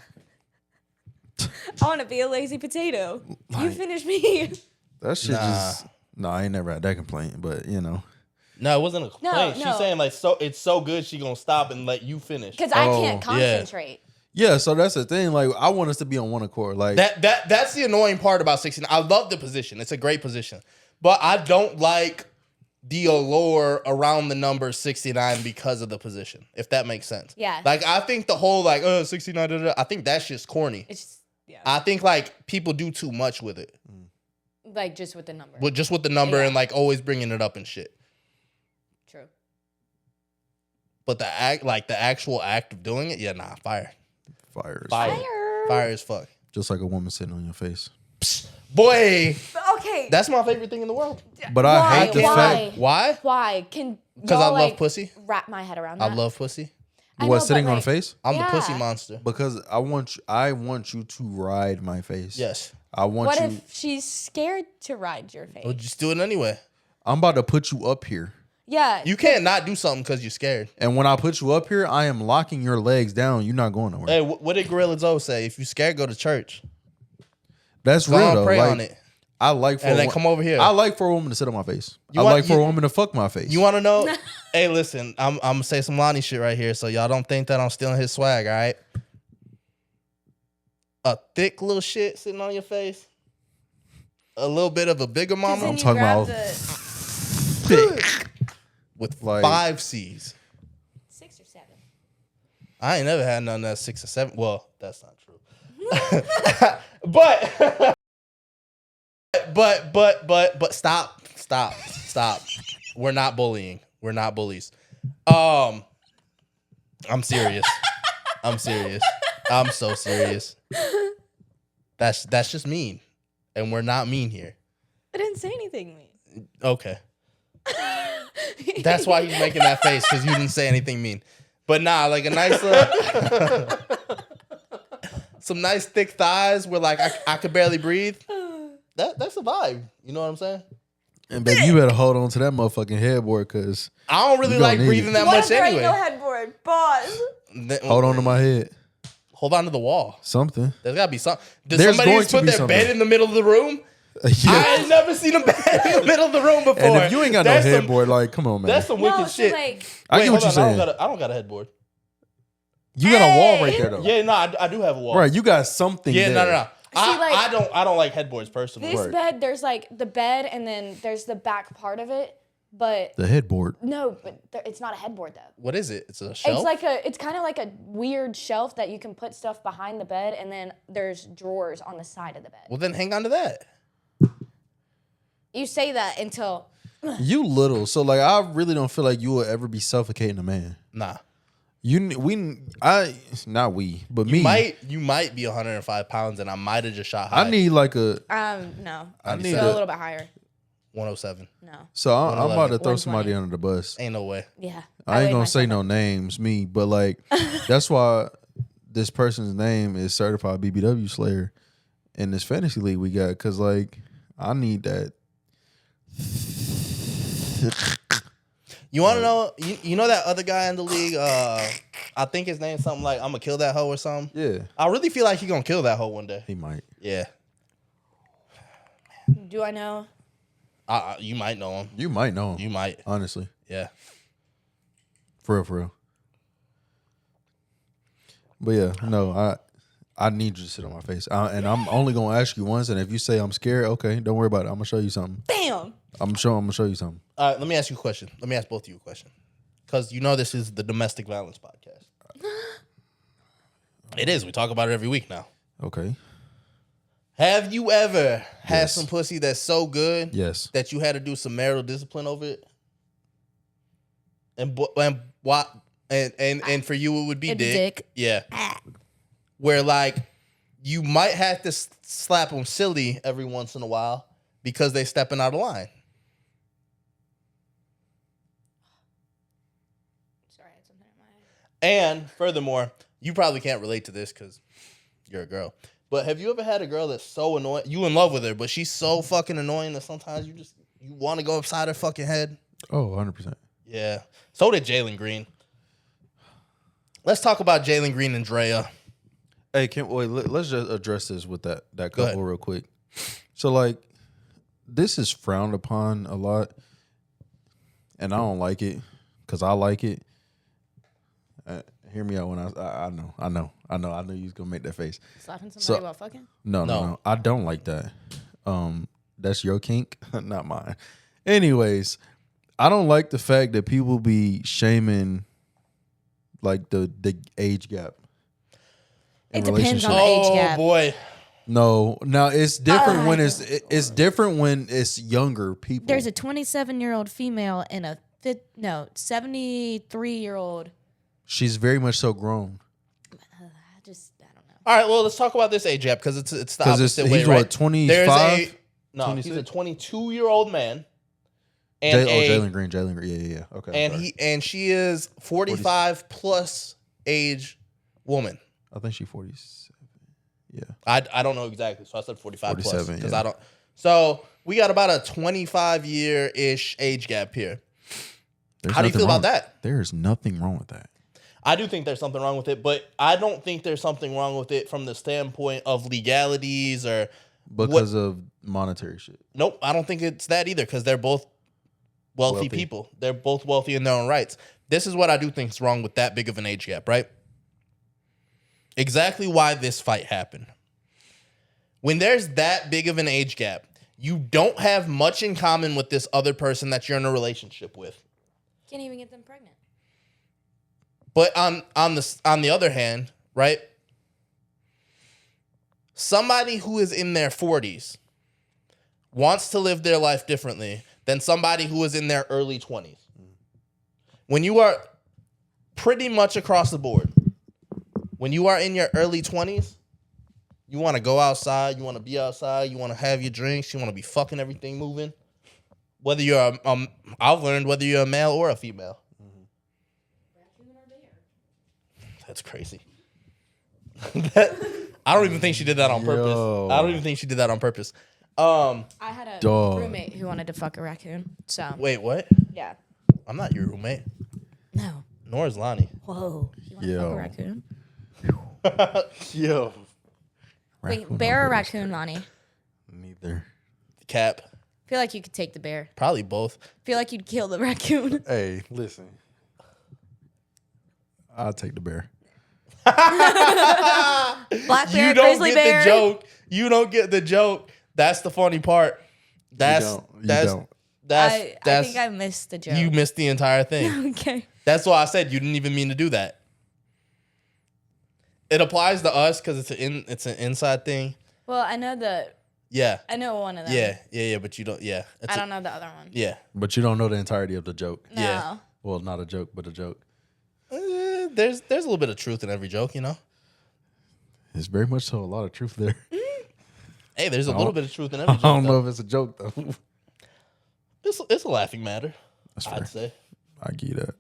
I want to be a lazy potato. You Like- finish me. that shit Nah. just I ain't never had that complaint, but you know. No, it wasn't a complaint. No. She's saying like it's so good she gonna stop and let you finish. Because I Oh, can't yeah. concentrate. Yeah, so that's the thing. Like I want us to be on one accord. Like That's the annoying part about 69. I love the position. It's a great position. But I don't like the allure around the number 69 because of the position, if that makes sense. Yeah. Like I think the whole 69, da, da, da, I think that's just corny. It's just, yeah. I think like people do too much with it. Like just with the number. With the number Yeah. and like always bringing it up and shit. True. But the actual act of doing it, yeah, nah, fire. fire. Fire as fuck. Just like a woman sitting on your face. Boy, Okay. that's my favorite thing in the world. But I Why? hate the Why? fact Why? Why? Can Because I y'all, love like, pussy. wrap my head around I that? love pussy. I what know, but, sitting on the like, face? I'm the Yeah. pussy monster. Because I want you to ride my face. Yes. I want What you. if she's scared to ride your face? Well, just do it anyway. I'm about to put you up here. Yeah. You can't not do something because you're scared. And when I put you up here, I am locking your legs down. You're not going nowhere. Hey, what did Gorilla Zoe say? If you scared, go to church. That's Go real on, though. pray Like, on it. I like for and then come over here. I like for a woman to sit on my face. You I want- like for you- a woman to fuck my face. You want to know? Hey, listen, I'm gonna say some Lonnie shit right here, so y'all don't think that I'm stealing his swag. All right, a thick little shit sitting on your face, a little bit of a bigger mama I'm talking about thick. with Like- 5 C's. 6 or 7. I ain't never had none that's 6 or 7. Well, that's not true. but stop. We're not bullying. We're not bullies. I'm serious. I'm so serious. That's just mean. And we're not mean here. I didn't say anything mean. Okay. That's why he's making that face, because you didn't say anything mean. But nah, like a nice little some nice thick thighs where like I could barely breathe. That's a vibe. You know what I'm saying? And baby, you better hold on to that motherfucking headboard, cause I don't really You like gonna need breathing it. that What much if there ain't anyway. no headboard? Pause. hold on to my head. Hold on to the wall. Something. There's gotta be something. Did There's somebody going just to put be their something. bed in the middle of the room? Yeah. I ain't never seen a bed in the middle of the room before. And if you ain't got no That's some- headboard, like, come on, man. That's some wicked No, so shit. like, I Wait, get what hold you're on, saying. I don't got a headboard. You got a wall Hey! right there, though. Yeah, no, I do have a wall. Right, you got something. Yeah, there. no. like- I don't like headboards personally. this Right. bed, there's like the bed and then there's the back part of it. But The headboard. no, but it's not a headboard though. What is it? It's a shelf. It's kind of like a weird shelf that you can put stuff behind the bed, and then there's drawers on the side of the bed. Well, then hang on to that. You say that until You little, so like I really don't feel like you will ever be suffocating a man. Nah. Not we, but You me. might be 105 pounds, and I might have just shot high. I need like a. no, I need go a a. little bit higher. 107. No, So I'm about to throw 120. somebody under the bus. Ain't no way. yeah. I ain't weighed gonna say myself no names, me, but like that's why this person's name is Certified BBW Slayer in this fantasy league we got, because like I need that. You want to know? You know that other guy in the league? I think his name's something like "I'm gonna kill that hoe" or something. Yeah, I really feel like he gonna kill that hoe one day. he might. Yeah. up. Do I know? You might know him. You might know him. You might. Honestly, Yeah. for real. But yeah, no, I need you to sit on my face, and I'm only gonna ask you once. And if you say I'm scared, okay, don't worry about it. I'm gonna show you something. Damn. I'm gonna show you something. All right. Let me ask you a question. Let me ask both of you a question, because you know this is the domestic violence podcast. It is. We talk about it every week now. Okay. Have you ever had Yes. some pussy that's so good Yes. that you had to do some marital discipline over it? And what? And for you it would be It'd be dick. dick. Yeah. Where like you might have to slap them silly every once in a while because they stepping out of line. Sorry, I had something in my head. And furthermore, you probably can't relate to this because you're a girl. But have you ever had a girl that's so annoying? You in love with her, but she's so fucking annoying that sometimes you want to go upside her fucking head? Oh, 100%. Yeah. So did Jalen Green. Let's talk about Jalen Green and Drea. Hey, let's just address this with that Go couple ahead. real quick. So like, this is frowned upon a lot, and I don't like it because I like it. Hear me out when I know you was gonna make that face. Slapping somebody So- while fucking? No, I don't like that. That's your kink, not mine. Anyways, I don't like the fact that people be shaming like the age gap. in It depends on the relationships. age gap. Boy. No, now it's different when it's different when it's younger people. There's a 27-year-old female and a 73-year-old. She's very much so grown. I don't know. All right, well, let's talk about this age gap because it's the 'Cause opposite way, he's right? what, 25? There's he's a 26? 22-year-old man. And Jalen Green. Yeah. Okay. and sorry. she is 45 plus age woman. I think she's 47. Yeah. I don't know exactly, so I said 45 plus 47, because yeah. I don't. So we got about a 25-year-ish age gap here. There's How do you nothing feel about wrong- that? There is nothing wrong with that. I do think there's something wrong with it, but I don't think there's something wrong with it from the standpoint of legalities or Because of monetary shit. Nope, I don't think it's that either because they're both wealthy people. They're both wealthy in their own rights. This is what I do think is wrong with that big of an age gap, right? Exactly why this fight happened. When there's that big of an age gap, you don't have much in common with this other person that you're in a relationship with. Can't even get them pregnant. But on the other hand, right? Somebody who is in their 40s wants to live their life differently than somebody who is in their early 20s. When you are pretty much across the board, when you are in your early 20s, you want to go outside, you want to be outside, you want to have your drinks, you want to be fucking everything moving. Whether you're I've learned whether you're a male or a female. That's crazy. I don't even think she did that on purpose. I don't even think she did that on purpose. I had a roommate who wanted to fuck a raccoon. So Wait, what? yeah. I'm not your roommate. No. Nor is Lonnie. Whoa. You want to fuck a raccoon? Yo. Wait, bear or raccoon, Lonnie? Neither. Cap. I feel like you could take the bear. Probably both. I feel like you'd kill the raccoon. Hey, listen. I'll take the bear. Black bear, You don't grizzly get bear. the joke. You don't get the joke. That's the funny part. You don't. I think I missed the joke. You missed the entire thing. Okay. That's why I said you didn't even mean to do that. It applies to us because it's an inside thing. Well, I know I know one of them. Yeah, but you don't. Yeah, I don't know the other one. Yeah, but you don't know the entirety of the joke. No. Yeah. Well, not a joke, but a joke. There's a little bit of truth in every joke, you know. There's very much so a lot of truth there. Hey, there's a little bit of truth in every joke. I don't know if it's a joke though. It's a laughing matter. That's fair. I'd say. I give you that.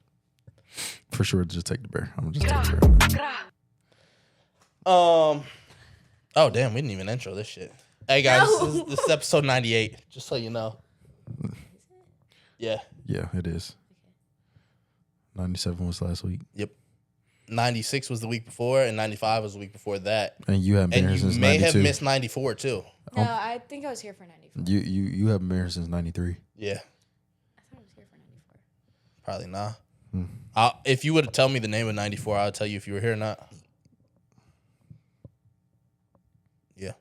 For sure, just take the bear. I'm just take the bear. Oh damn, we didn't even intro this shit. Hey guys, this is episode 98. Just so you know. Yeah. Yeah, it is. 97 was last week. Yep. 96 was the week before, and 95 was the week before that. And you haven't been And here you since may 92. have missed 94 too. No, I think I was here for 94. You haven't been here since 93. Yeah. I thought I was here for 94. Probably not. If you would tell me the name of 94, I would tell you if you were here or not. Yeah.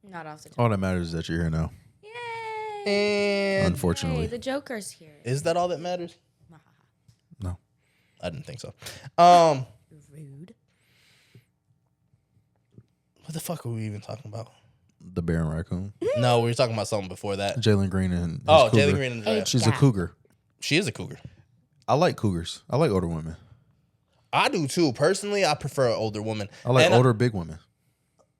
Not off the top. All that matters is that you're here now. Yay! And Unfortunately. Hey, the Joker's here. is that all that matters? No. I didn't think so. Rude. What the fuck were we even talking about? The bear and raccoon. No, we were talking about something before that. Jalen Green and his Oh, cougar. Jalen Green and Drea. She's a cougar. She is a cougar. I like cougars. I like older women. I do too. Personally, I prefer an older woman. I like And older big women.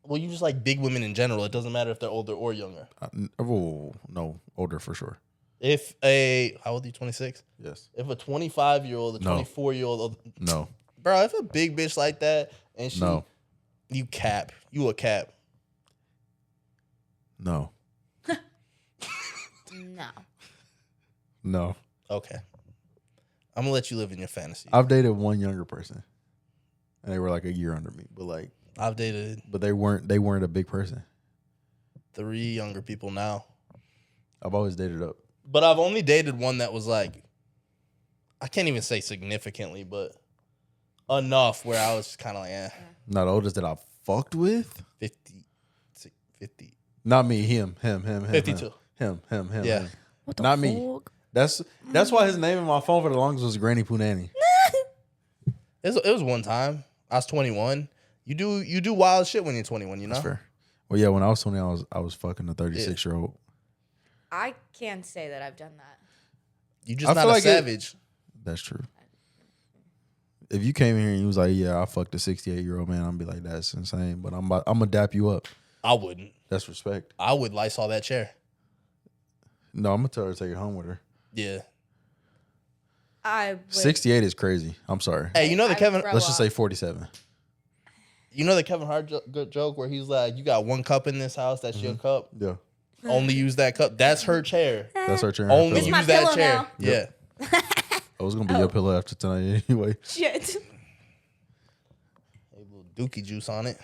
Well, you just like big women in general. It doesn't matter if they're older or younger. No, older for sure. How old are you, 26? Yes. If a 25-year-old, a No. 24-year-old, No. bro, if a big bitch like that and she, No. you a cap. No. No. No. Okay. I'm gonna let you live in your fantasy. I've dated one younger person, and they were like a year under me, I've dated but they weren't a big person. 3 younger people now, I've always dated up. but I've only dated one that was like, I can't even say significantly, but enough where I was just kind of like, Not the oldest that I fucked with. 50. Not me. Him. 52. Him. Yeah. him. What the Not fuck? me. That's why his name in my phone for the longest was Granny Poonanny. It was one time. I was 21. You do wild shit when you're 21, you know? That's fair. Well, yeah, when I was 20, I was fucking a 36-year-old. I can't say that I've done that. You just I not feel a like savage. That's true. If you came here and you was like, yeah, I fucked a 68-year-old man, I'm be like, that's insane. But I'm gonna dap you up. I wouldn't. That's respect. I would Lysol that chair. No, I'm gonna tell her to take it home with her. Yeah. I would, 68 is crazy. I'm sorry. Hey, you know the Kevin? throw Let's just up. say 47. You know the Kevin Hart joke where he's like, "You got one cup in this house. That's your cup. Yeah, Only use that cup. That's her chair. that's our chair. Only It's use my that pillow chair. now. Yeah. I was gonna be your pillow after tonight anyway. Shit. A little dookie juice on it.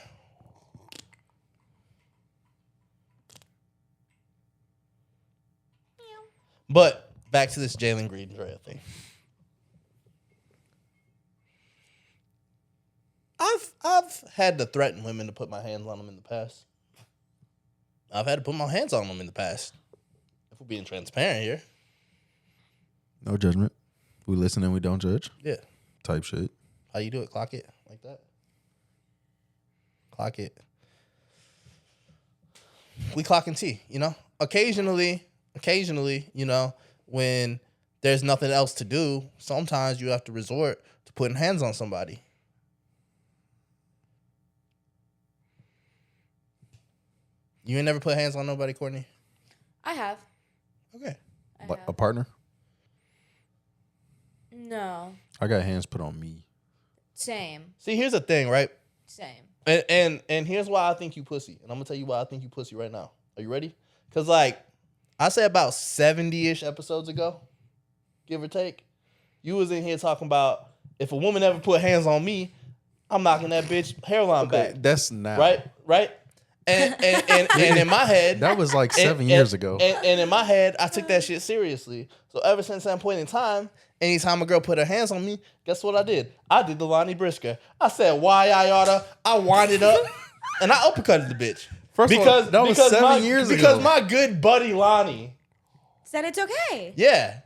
But back to this Jalen Green Drea thing. I've had to threaten women to put my hands on them in the past. I've had to put my hands on them in the past. If we're being transparent here. No judgment. We listen and we don't judge. Yeah. Type shit. How you do it? Clock it like that. Clock it. We clocking T, you know? Occasionally, you know, when there's nothing else to do, sometimes you have to resort to putting hands on somebody. You ain't never put hands on nobody, Courtney? I have. Okay. Like a partner? No. I got hands put on me. Same. See, here's the thing, right? Same. And here's why I think you pussy. And I'm gonna tell you why I think you pussy right now. Are you ready? Cause like I said about 70-ish episodes ago, give or take, you was in here talking about if a woman ever put hands on me, I'm knocking that bitch hairline back. That's now. Right? And in my head, That was like 7 years ago. And in my head, I took that shit seriously. So ever since that point in time, anytime a girl put her hands on me, guess what I did? I did the Lonnie Brisker. I said, why I oughta, I winded up, and I uppercutted the bitch. First of all, that was 7 years ago. Because my good buddy Lonnie, Said it's okay. yeah,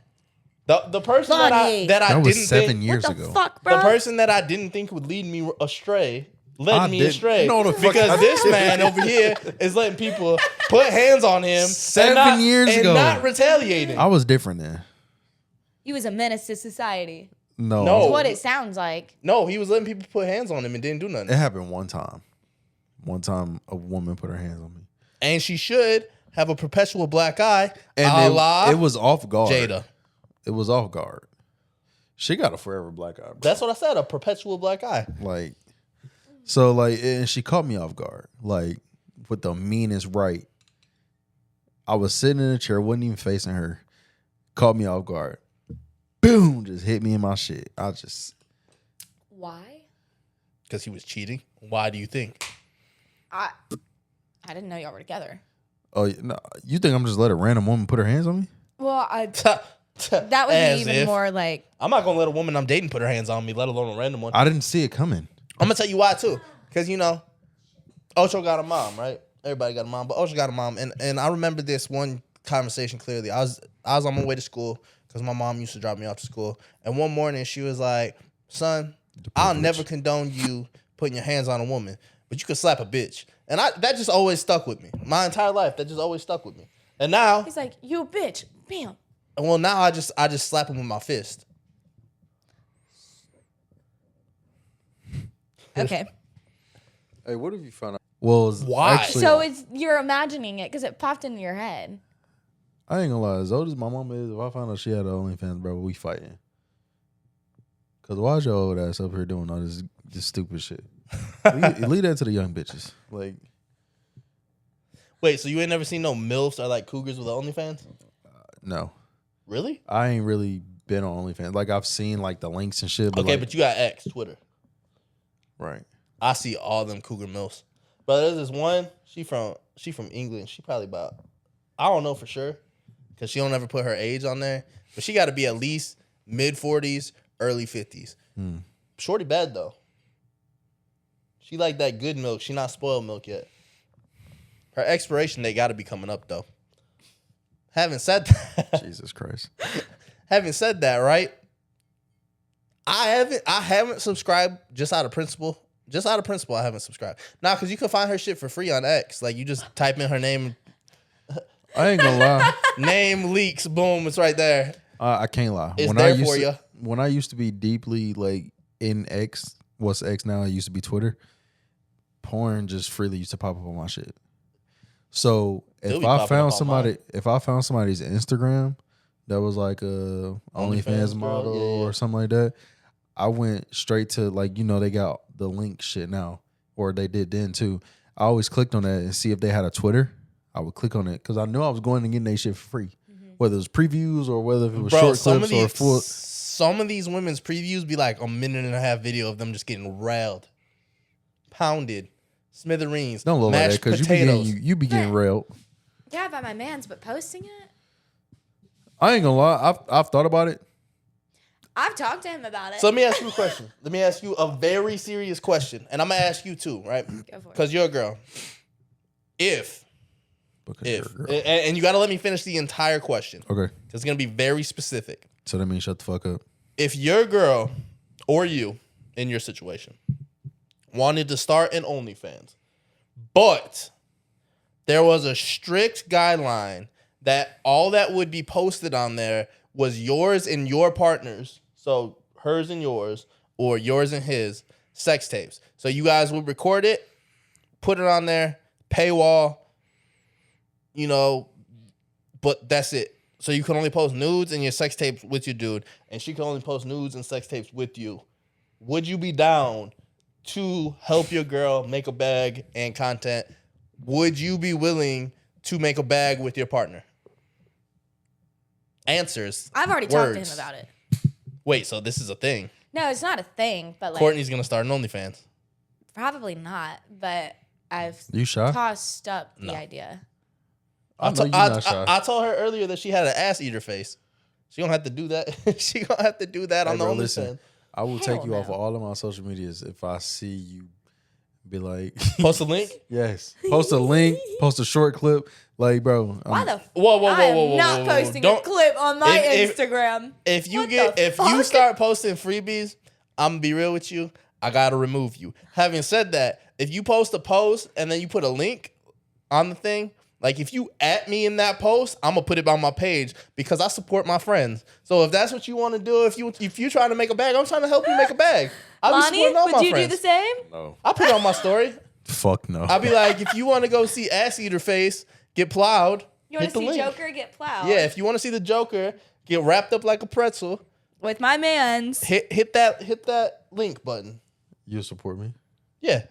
the person Lonnie. that I That was didn't 7 think, years What the ago. fuck, bro? the person that I didn't think would lead me astray. Led me didn't. astray No, the fuck because I this didn't. man over here is letting people put hands on him 7 years ago. and not retaliating. I was different then. He was a menace to society. No. No. That's what it sounds like. No, he was letting people put hands on him and didn't do nothing. It happened one time. One time a woman put her hands on me. And she should have a perpetual black eye, And a la it was off guard. Jada. It was off guard. She got a forever black eye, bro. That's what I said, a perpetual black eye. Like, so like, and she caught me off guard, like with the meanest right. I was sitting in a chair, wasn't even facing her. Caught me off guard. Boom, just hit me in my shit. I just. Why? Because he was cheating. Why do you think? I didn't know y'all were together. Oh no, you think I'm just let a random woman put her hands on me? Well, that would As be even if. more like. I'm not going to let a woman I'm dating put her hands on me, let alone a random one. I didn't see it coming. I'm going to tell you why, too. Because, you know, Ocho got a mom, right? Everybody got a mom, but Ocho got a mom. And I remember this one conversation clearly. I was on my way to school because my mom used to drop me off to school. And one morning she was like, son, I'll never condone you putting your hands on a woman, but you could slap a bitch. And that just always stuck with me. My entire life, that just always stuck with me. And now, He's like, you a bitch. Bam. well, now I just slap him with my fist. Okay. Hey, what have you found out? Well, Why? Actually, So you're imagining it because it popped into your head. I ain't gonna lie. As old as my mom is, if I found out she had an OnlyFans, bro, we fighting. Cause why is your old ass up here doing all this stupid shit? leave that to the young bitches. Like, Wait, so you ain't never seen no MILFs or like cougars with OnlyFans? no, Really? I ain't really been on OnlyFans. Like, I've seen like the links and shit. But Okay, like, but you got X, Twitter. right. I see all them cougar MILFs. But there's this one, she from England. She probably about, I don't know for sure, because she don't ever put her age on there. But she got to be at least mid-40s, early 50s. Shorty bad, though. She like that good milk. She not spoiled milk yet. Her expiration date got to be coming up, though. Having said that, Jesus Christ. having said that, right? I haven't subscribed just out of principle. Just out of principle, I haven't subscribed. Nah, because you can find her shit for free on X. Like, you just type in her name. I ain't gonna lie. Name leaks, boom, it's right there. I can't lie. It's there for to, you. When I used to be deeply like in X, what's X now? It used to be Twitter. Porn just freely used to pop up on my shit. So Still if be I popping found up on mine. somebody's Instagram that was like a OnlyFans girl, model yeah. or something like that, I went straight to like, you know, they got the link shit now, or they did then too. I always clicked on that and see if they had a Twitter. I would click on it because I knew I was going and getting their shit for free, whether it was previews or whether it was short clips or full. Some of these women's previews be like a minute and a half video of them just getting railed, pounded, smithereens, Don't look like mashed that because potatoes. you be getting railed. Yeah, by my man's, but posting it? I ain't gonna lie. I've thought about it. I've talked to him about it. So let me ask you a question. Let me ask you a very serious question, and I'm gonna ask you too, right? Go for it. Because you're a girl. If You're a girl. and you got to let me finish the entire question. Okay. It's gonna be very specific. So that means shut the fuck up. If your girl or you in your situation wanted to start an OnlyFans, but there was a strict guideline that all that would be posted on there was yours and your partner's, so hers and yours, or yours and his, sex tapes. So you guys would record it, put it on there, paywall, but that's it. So you can only post nudes and your sex tapes with your dude, and she can only post nudes and sex tapes with you. Would you be down to help your girl make a bag and content? Would you be willing to make a bag with your partner? Answers. I've already talked to words. him about it. Wait, so this is a thing. No, it's not a thing, but like Courtney's going to start an OnlyFans. probably not. But I've You shy? tossed up the No. idea. I know you're not shy. I told her earlier that she had an ass eater face. She don't have to do that. She gonna have to do that Hey, on the bro, OnlyFans. listen, I will Hell take you off of no. all of my social medias if I see you be like, Post a link. yes, post a link, post a short clip, like, bro. Why the f- Whoa, whoa, whoa, I am whoa, whoa, not whoa, whoa. posting a Don't- clip on my if- Instagram. If you What get the if you fuck? start posting freebies, I'm gonna be real with you. I gotta remove you. Having said that, if you post a post and then you put a link on the thing, like if you at me in that post, I'm gonna put it on my page because I support my friends. So if that's what you want to do, if you trying to make a bag, I'm trying to help you make a bag. I'll be Lonnie, supporting all would my you friends. do the same? No, I'll put it on my story. fuck no. I'll be like, if you want to go see ass eater face get plowed, You want hit to the see link. Joker get plowed? Yeah, if you want to see the Joker get wrapped up like a pretzel, With my mans. hit that link button. You support me? Yeah.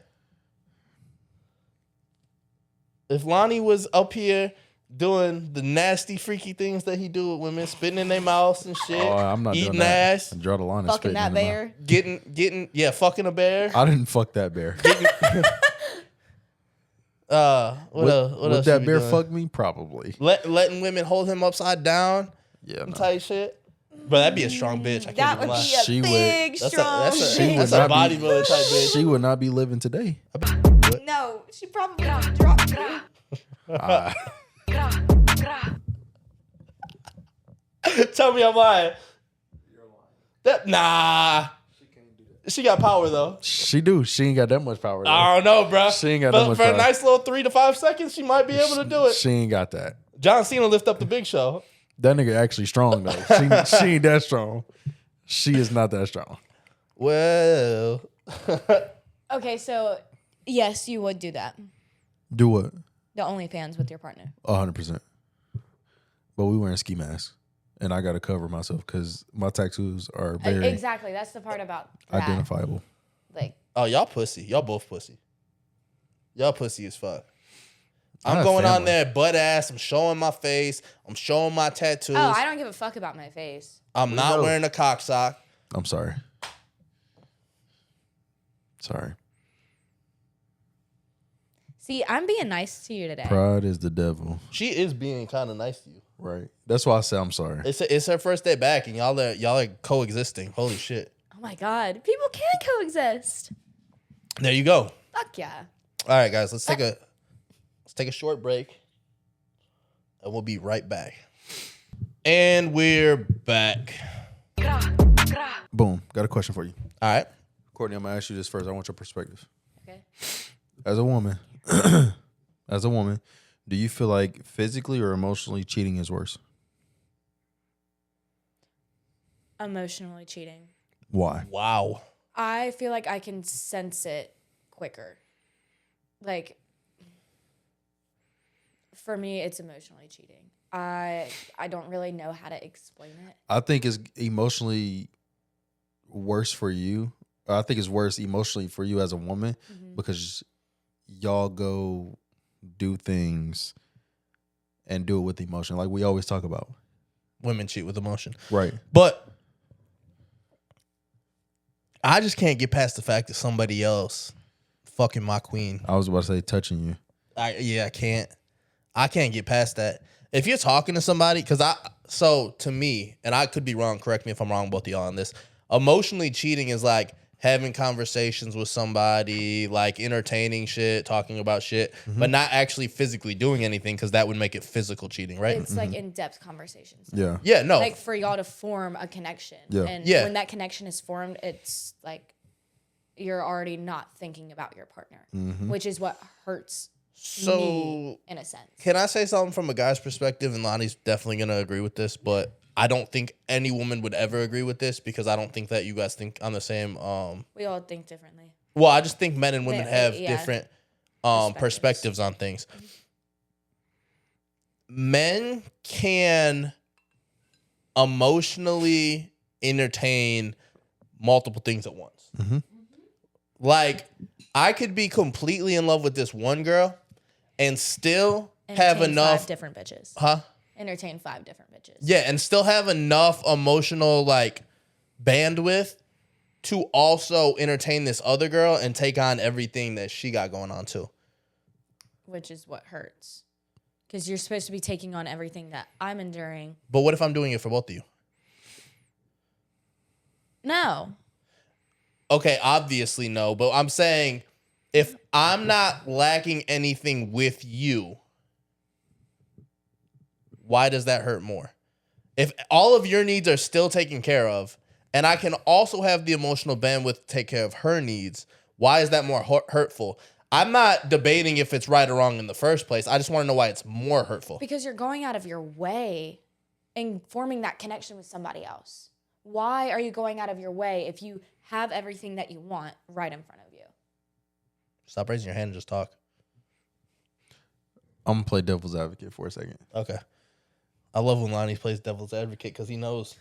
If Lonnie was up here doing the nasty, freaky things that he do with women, spitting in their mouths and shit, Oh, I'm not eating doing that. ass, Draw the line. and Fucking spitting that in the mouth. bear. fucking a bear. I didn't fuck that bear. What else? What Would else that you be bear doing? fuck me? Probably. Letting women hold him upside down Yeah. and No. type shit. Bro, that'd be a strong bitch. I can't That even would lie. be a She would- big, That's a- strong that's a- She bitch. would That's a not be. bodybuilder type bitch. She would not be living today. No, she probably dropped you. Ah, Tell me I'm lying. Nah. She got power though. she do. She ain't got that much power. Though. I don't know, bro. She ain't got but that much for a power. nice little 3 to 5 seconds, she might be able to do it. She ain't got that. John Cena lift up the Big Show. That nigga actually strong though. She ain't that strong. She is not that strong. Well, Okay, so yes, you would do that. Do what? The OnlyFans with your partner. 100%. But we wearing ski masks, and I gotta cover myself because my tattoos are very Exactly. That's the part about that. identifiable. Like, oh, y'all pussy. Y'all both pussy. Y'all pussy as fuck. I I'm have going on family. there butt ass. I'm showing my face. I'm showing my tattoos. oh, I don't give a fuck about my face. I'm not know. wearing a cock sock. I'm sorry. Sorry. See, I'm being nice to you today. Pride is the devil. She is being kind of nice to you. Right. That's why I say I'm sorry. It's her first day back, and y'all are coexisting. Holy shit! Oh my god, people can coexist. There you go. Fuck yeah. All right, guys, let's take a short break, and we'll be right back. And we're back. Boom. Got a question for you. All right. Courtney, I'm gonna ask you this first. I want your perspective. Okay. As a woman, do you feel like physically or emotionally cheating is worse? Emotionally cheating. Why? Wow. I feel like I can sense it quicker. Like, for me, it's emotionally cheating. I don't really know how to explain it. I think it's emotionally worse for you. I think it's worse emotionally for you as a woman because y'all go do things and do it with emotion, like we always talk about. Women cheat with emotion. Right. But I just can't get past the fact that somebody else fucking my queen. I was about to say touching you. I can't get past that. If you're talking to somebody, because So to me, and I could be wrong, correct me if I'm wrong, both of y'all on this. Emotionally cheating is like having conversations with somebody, like entertaining shit, talking about shit, but not actually physically doing anything because that would make it physical cheating, right? It's like in-depth conversations. Yeah. Yeah, no. Like for y'all to form a connection. Yeah. And Yeah. when that connection is formed, it's like you're already not thinking about your partner, which is what hurts me in a sense. Can I say something from a guy's perspective? And Lonnie's definitely going to agree with this, but I don't think any woman would ever agree with this because I don't think that you guys think on the same. We all think differently. Well, I just think men and women have yeah. different perspectives on things. Men can emotionally entertain multiple things at once. Like, I could be completely in love with this one girl and still have Entertain enough. 5 different bitches. Huh? Entertain 5 different bitches. Yeah, and still have enough emotional like bandwidth to also entertain this other girl and take on everything that she got going on too. Which is what hurts. Because you're supposed to be taking on everything that I'm enduring. But what if I'm doing it for both of you? No. Okay, obviously no, but I'm saying if I'm not lacking anything with you, why does that hurt more? If all of your needs are still taken care of, and I can also have the emotional bandwidth to take care of her needs, why is that more hurtful? I'm not debating if it's right or wrong in the first place. I just want to know why it's more hurtful. Because you're going out of your way and forming that connection with somebody else. Why are you going out of your way if you have everything that you want right in front of you? Stop raising your hand and just talk. I'm going to play devil's advocate for a second. Okay. I love when Lonnie plays devil's advocate because he knows.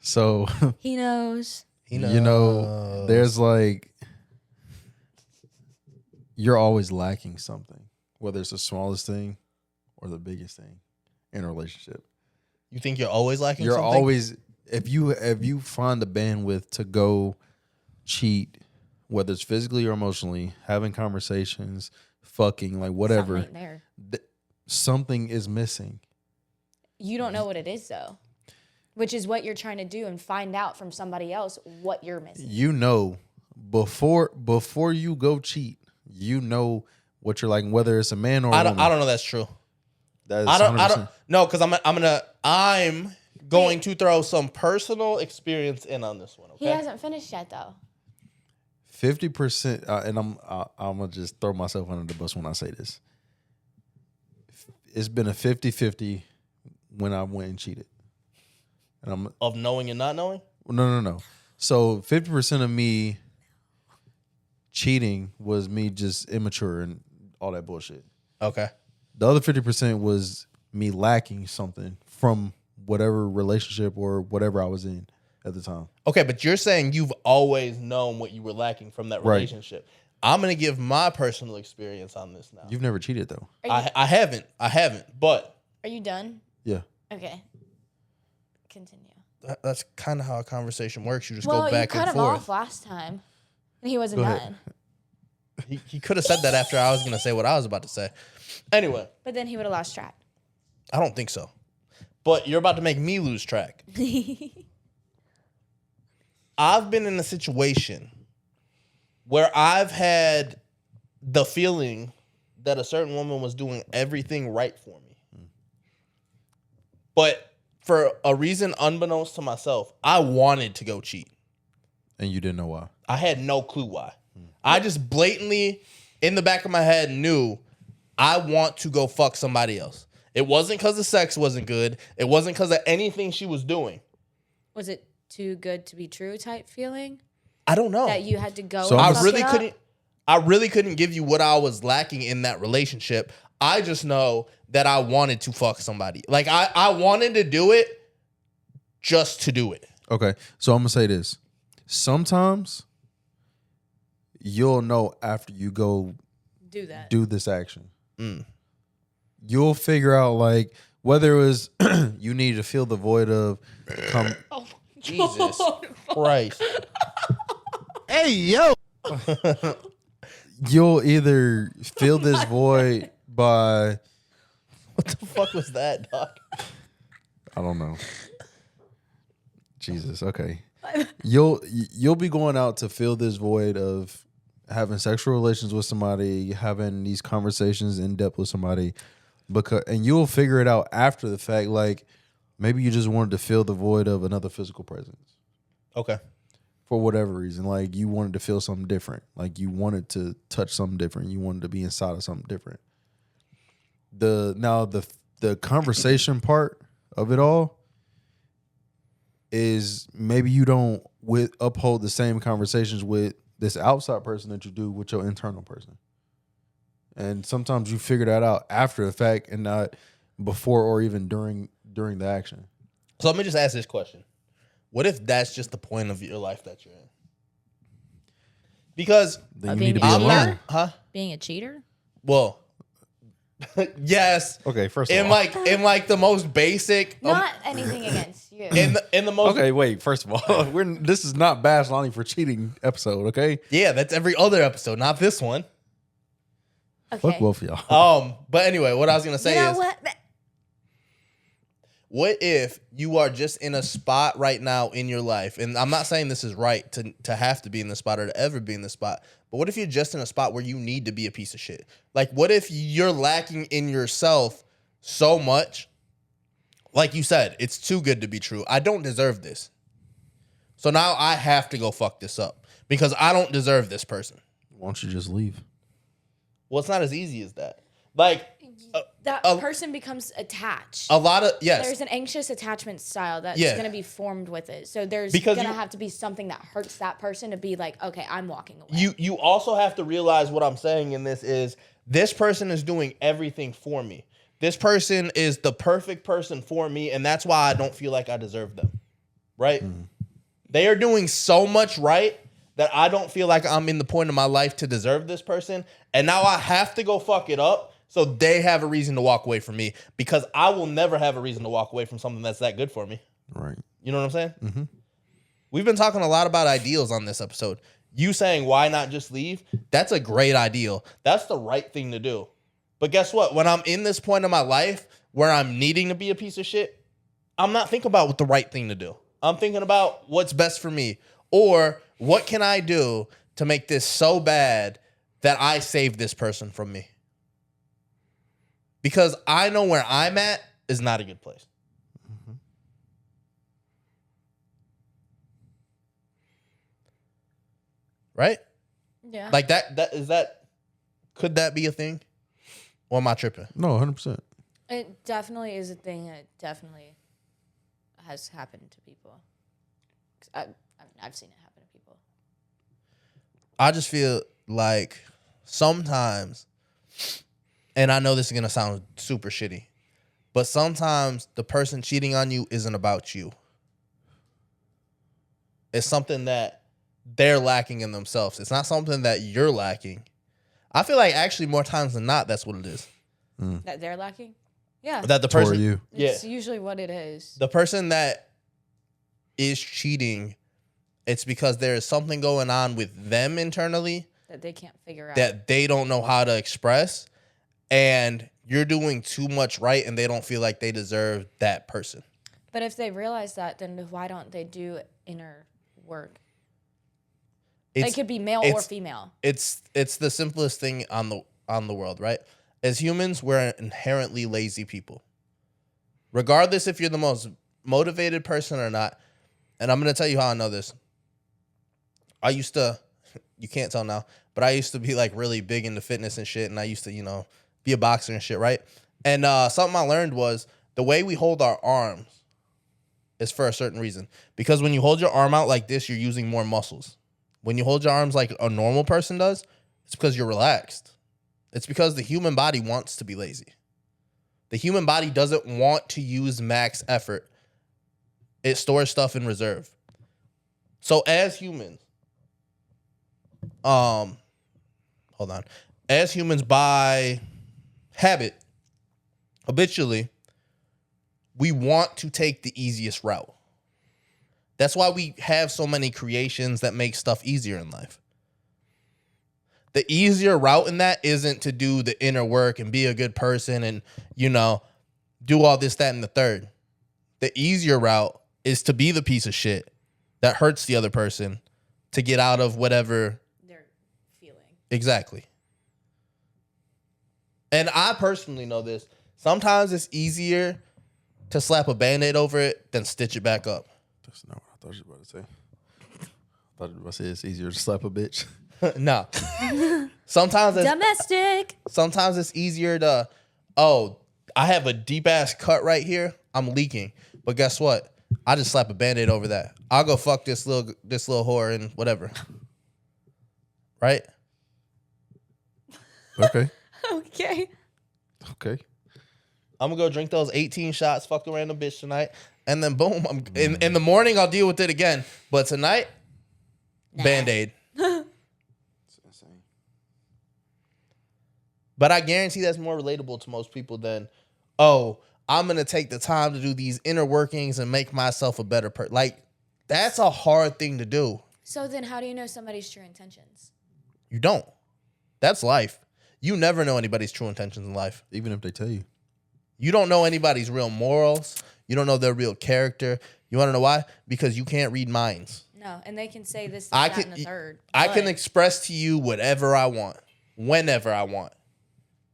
So, He knows. He knows. you know, there's like, you're always lacking something, whether it's the smallest thing or the biggest thing in a relationship. You think you're always lacking You're something? always, if you find the bandwidth to go cheat, whether it's physically or emotionally, having conversations, fucking, like whatever, Something ain't there. Something is missing. You don't know what it is, though, which is what you're trying to do and find out from somebody else what you're missing. You know, before you go cheat, you know what you're like, whether it's a man or a woman. I don't know that's true. That is I don't 100%. no, because I'm going to throw some personal experience in on this one. Okay. He hasn't finished yet, though. 50%, and I'm gonna just throw myself under the bus when I say this. It's been a 50-50 when I went and cheated. And I'm Of knowing and not knowing? no. So 50% of me cheating was me just immature and all that bullshit. Okay. The other 50% was me lacking something from whatever relationship or whatever I was in at the time. Okay, but you're saying you've always known what you were lacking from that Right. relationship. I'm gonna give my personal experience on this now. You've never cheated though. I haven't, but Are you done? Yeah. Okay. Continue. that's kind of how a conversation works. You just Well, go you back cut and him forth. off last time, and he wasn't Go ahead. done. He could have said that after I was gonna say what I was about to say. Anyway, But then he would have lost track. I don't think so. But you're about to make me lose track. I've been in a situation where I've had the feeling that a certain woman was doing everything right for me. But for a reason unbeknownst to myself, I wanted to go cheat. And you didn't know why. I had no clue why. I just blatantly, in the back of my head, knew I want to go fuck somebody else. It wasn't because the sex wasn't good. It wasn't because of anything she was doing. Was it too good to be true type feeling I don't know. that you had to go? So and I'm fuck it up? I really couldn't give you what I was lacking in that relationship. I just know that I wanted to fuck somebody. Like I wanted to do it just to do it. Okay. So I'm gonna say this. Sometimes you'll know after you go Do that. do this action. You'll figure out like whether it was you need to fill the void of come. Oh, Jesus Christ. Hey yo. You'll either fill this void by What the fuck was that, dog? I don't know. Jesus. Okay. You'll be going out to fill this void of having sexual relations with somebody, having these conversations in depth with somebody, and you'll figure it out after the fact. Like maybe you just wanted to fill the void of another physical presence. Okay. For whatever reason, like you wanted to feel something different, like you wanted to touch something different, you wanted to be inside of something different. The conversation part of it all is maybe you don't uphold the same conversations with this outside person that you do with your internal person, and sometimes you figure that out after the fact and not before or even during the action. So let me just ask this question. What if that's just the point of your life that you're in? Because Then you need to be being alone. Being a cheater? Well, yes. Okay, first of In all. like the most basic Not anything against you. in the most Okay, wait. First of all, this is not Bash Lonnie for cheating episode, okay? Yeah, that's every other episode, not this one. Okay. Fuck both of y'all. But anyway, what I was gonna say You know is what? what if you are just in a spot right now in your life, and I'm not saying this is right to have to be in the spot or to ever be in the spot, but what if you're just in a spot where you need to be a piece of shit? Like, what if you're lacking in yourself so much? Like you said, it's too good to be true. I don't deserve this. So now I have to go fuck this up because I don't deserve this person. Why don't you just leave? Well, it's not as easy as that. Like, That person becomes attached. a lot of, yes. There's an anxious attachment style that's Yeah. going to be formed with it. So there's Because going to you- have to be something that hurts that person to be like, okay, I'm walking away. You also have to realize what I'm saying in this is this person is doing everything for me. This person is the perfect person for me, and that's why I don't feel like I deserve them. Right? They are doing so much right that I don't feel like I'm in the point of my life to deserve this person. And now I have to go fuck it up so they have a reason to walk away from me because I will never have a reason to walk away from something that's that good for me. Right. You know what I'm saying? Mm-hmm. We've been talking a lot about ideals on this episode. You saying, why not just leave? That's a great ideal. That's the right thing to do. But guess what? When I'm in this point of my life where I'm needing to be a piece of shit, I'm not thinking about what the right thing to do. I'm thinking about what's best for me. Or what can I do to make this so bad that I save this person from me? Because I know where I'm at is not a good place. Right? Yeah. Like could that be a thing? Or am I tripping? No, 100%. It definitely is a thing that definitely has happened to people. 'Cause I've seen it happen to people. I just feel like sometimes, and I know this is going to sound super shitty, but sometimes the person cheating on you isn't about you. It's something that they're lacking in themselves. It's not something that you're lacking. I feel like actually more times than not, that's what it is. That they're lacking? Yeah. That the Toward person, you. It's usually what it is. the person that is cheating, it's because there is something going on with them internally That they can't figure out. that they don't know how to express, and you're doing too much right and they don't feel like they deserve that person. But if they realize that, then why don't they do inner work? They could be male or it's- female. It's the simplest thing on the world, right? As humans, we're inherently lazy people. Regardless if you're the most motivated person or not. And I'm going to tell you how I know this. I used to, you can't tell now, but I used to be like really big into fitness and shit. And I used to, be a boxer and shit, right? And something I learned was the way we hold our arms is for a certain reason. Because when you hold your arm out like this, you're using more muscles. When you hold your arms like a normal person does, it's because you're relaxed. It's because the human body wants to be lazy. The human body doesn't want to use max effort. It stores stuff in reserve. So as humans, hold on. As humans, by habit, habitually, we want to take the easiest route. That's why we have so many creations that make stuff easier in life. The easier route in that isn't to do the inner work and be a good person and, do all this, that, and the third. The easier route is to be the piece of shit that hurts the other person to get out of whatever They're feeling. exactly. And I personally know this. Sometimes it's easier to slap a Band-Aid over it than stitch it back up. That's not what I thought you were about to say. I thought you were about to say it's easier to slap a bitch. No. Sometimes Domestic. sometimes it's easier to, oh, I have a deep ass cut right here. I'm leaking. But guess what? I just slap a Band-Aid over that. I'll go fuck this little whore and whatever. Right? Okay. Okay. Okay. I'm gonna go drink those 18 shots, fuck a random bitch tonight, and then boom, I'm in the morning I'll deal with it again. But tonight, Band-Aid. It's insane. But I guarantee that's more relatable to most people than, oh, I'm gonna take the time to do these inner workings and make myself a better person. Like, that's a hard thing to do. So then how do you know somebody's true intentions? You don't. That's life. You never know anybody's true intentions in life. Even if they tell you. You don't know anybody's real morals. You don't know their real character. You want to know why? Because you can't read minds. No, and they can say this, I that, can- and the third. I can but express to you whatever I want, whenever I want.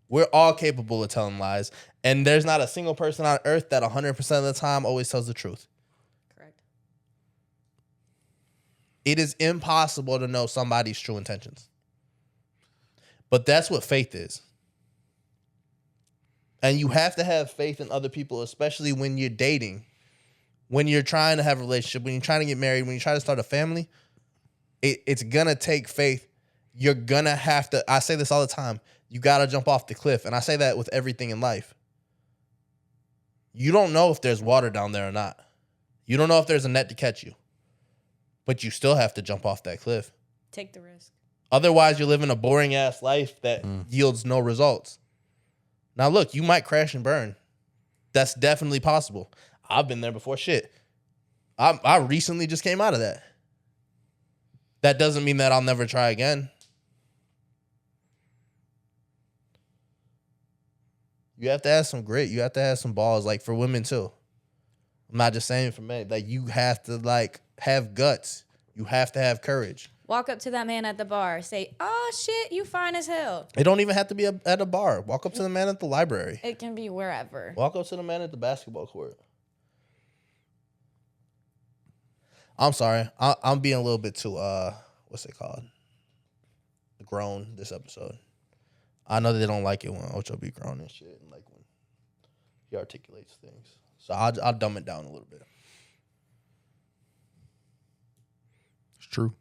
We're all capable of telling lies. And there's not a single person on earth that 100% of the time always tells the truth. Correct. It is impossible to know somebody's true intentions. But that's what faith is. And you have to have faith in other people, especially when you're dating, when you're trying to have a relationship, when you're trying to get married, when you're trying to start a family. It's going to take faith. You're going to have to, I say this all the time, you got to jump off the cliff. And I say that with everything in life. You don't know if there's water down there or not. You don't know if there's a net to catch you. But you still have to jump off that cliff. Take the risk. Otherwise, you're living a boring ass life that yields no results. Now, look, you might crash and burn. That's definitely possible. I've been there before. Shit. I recently just came out of that. That doesn't mean that I'll never try again. You have to have some grit. You have to have some balls, like for women too. I'm not just saying for men. Like, you have to have guts. You have to have courage. Walk up to that man at the bar. Say, oh, shit, you fine as hell. It don't even have to be at a bar. Walk up to the man at the library. It can be wherever. Walk up to the man at the basketball court. I'm sorry. I'm being a little bit too, what's it called? Grown this episode. I know they don't like it when Ocho be grown and shit, and like when he articulates things. So I'll dumb it down a little bit. It's true.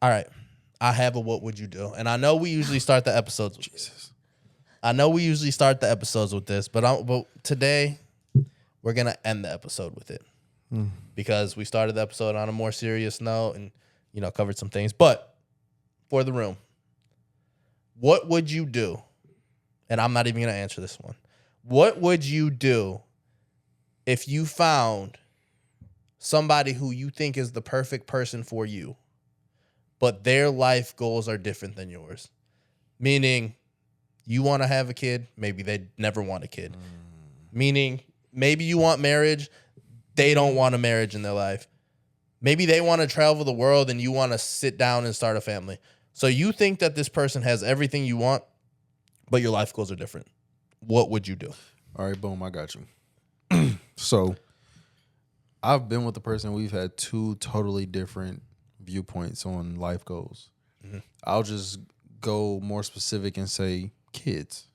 All right. I have a what would you do? And I know we usually start the episodes with this. I know we usually start the episodes with this, but today we're going to end the episode with it. Because we started the episode on a more serious note and, covered some things. But for the room, what would you do? And I'm not even going to answer this one. What would you do if you found somebody who you think is the perfect person for you, but their life goals are different than yours? Meaning, you want to have a kid, maybe they never want a kid. Meaning, maybe you want marriage, they don't want a marriage in their life. Maybe they want to travel the world and you want to sit down and start a family. So you think that this person has everything you want, but your life goals are different. What would you do? All right, boom, I got you. So, I've been with the person, we've had two totally different viewpoints on life goals. Mm-hmm. I'll just go more specific and say kids.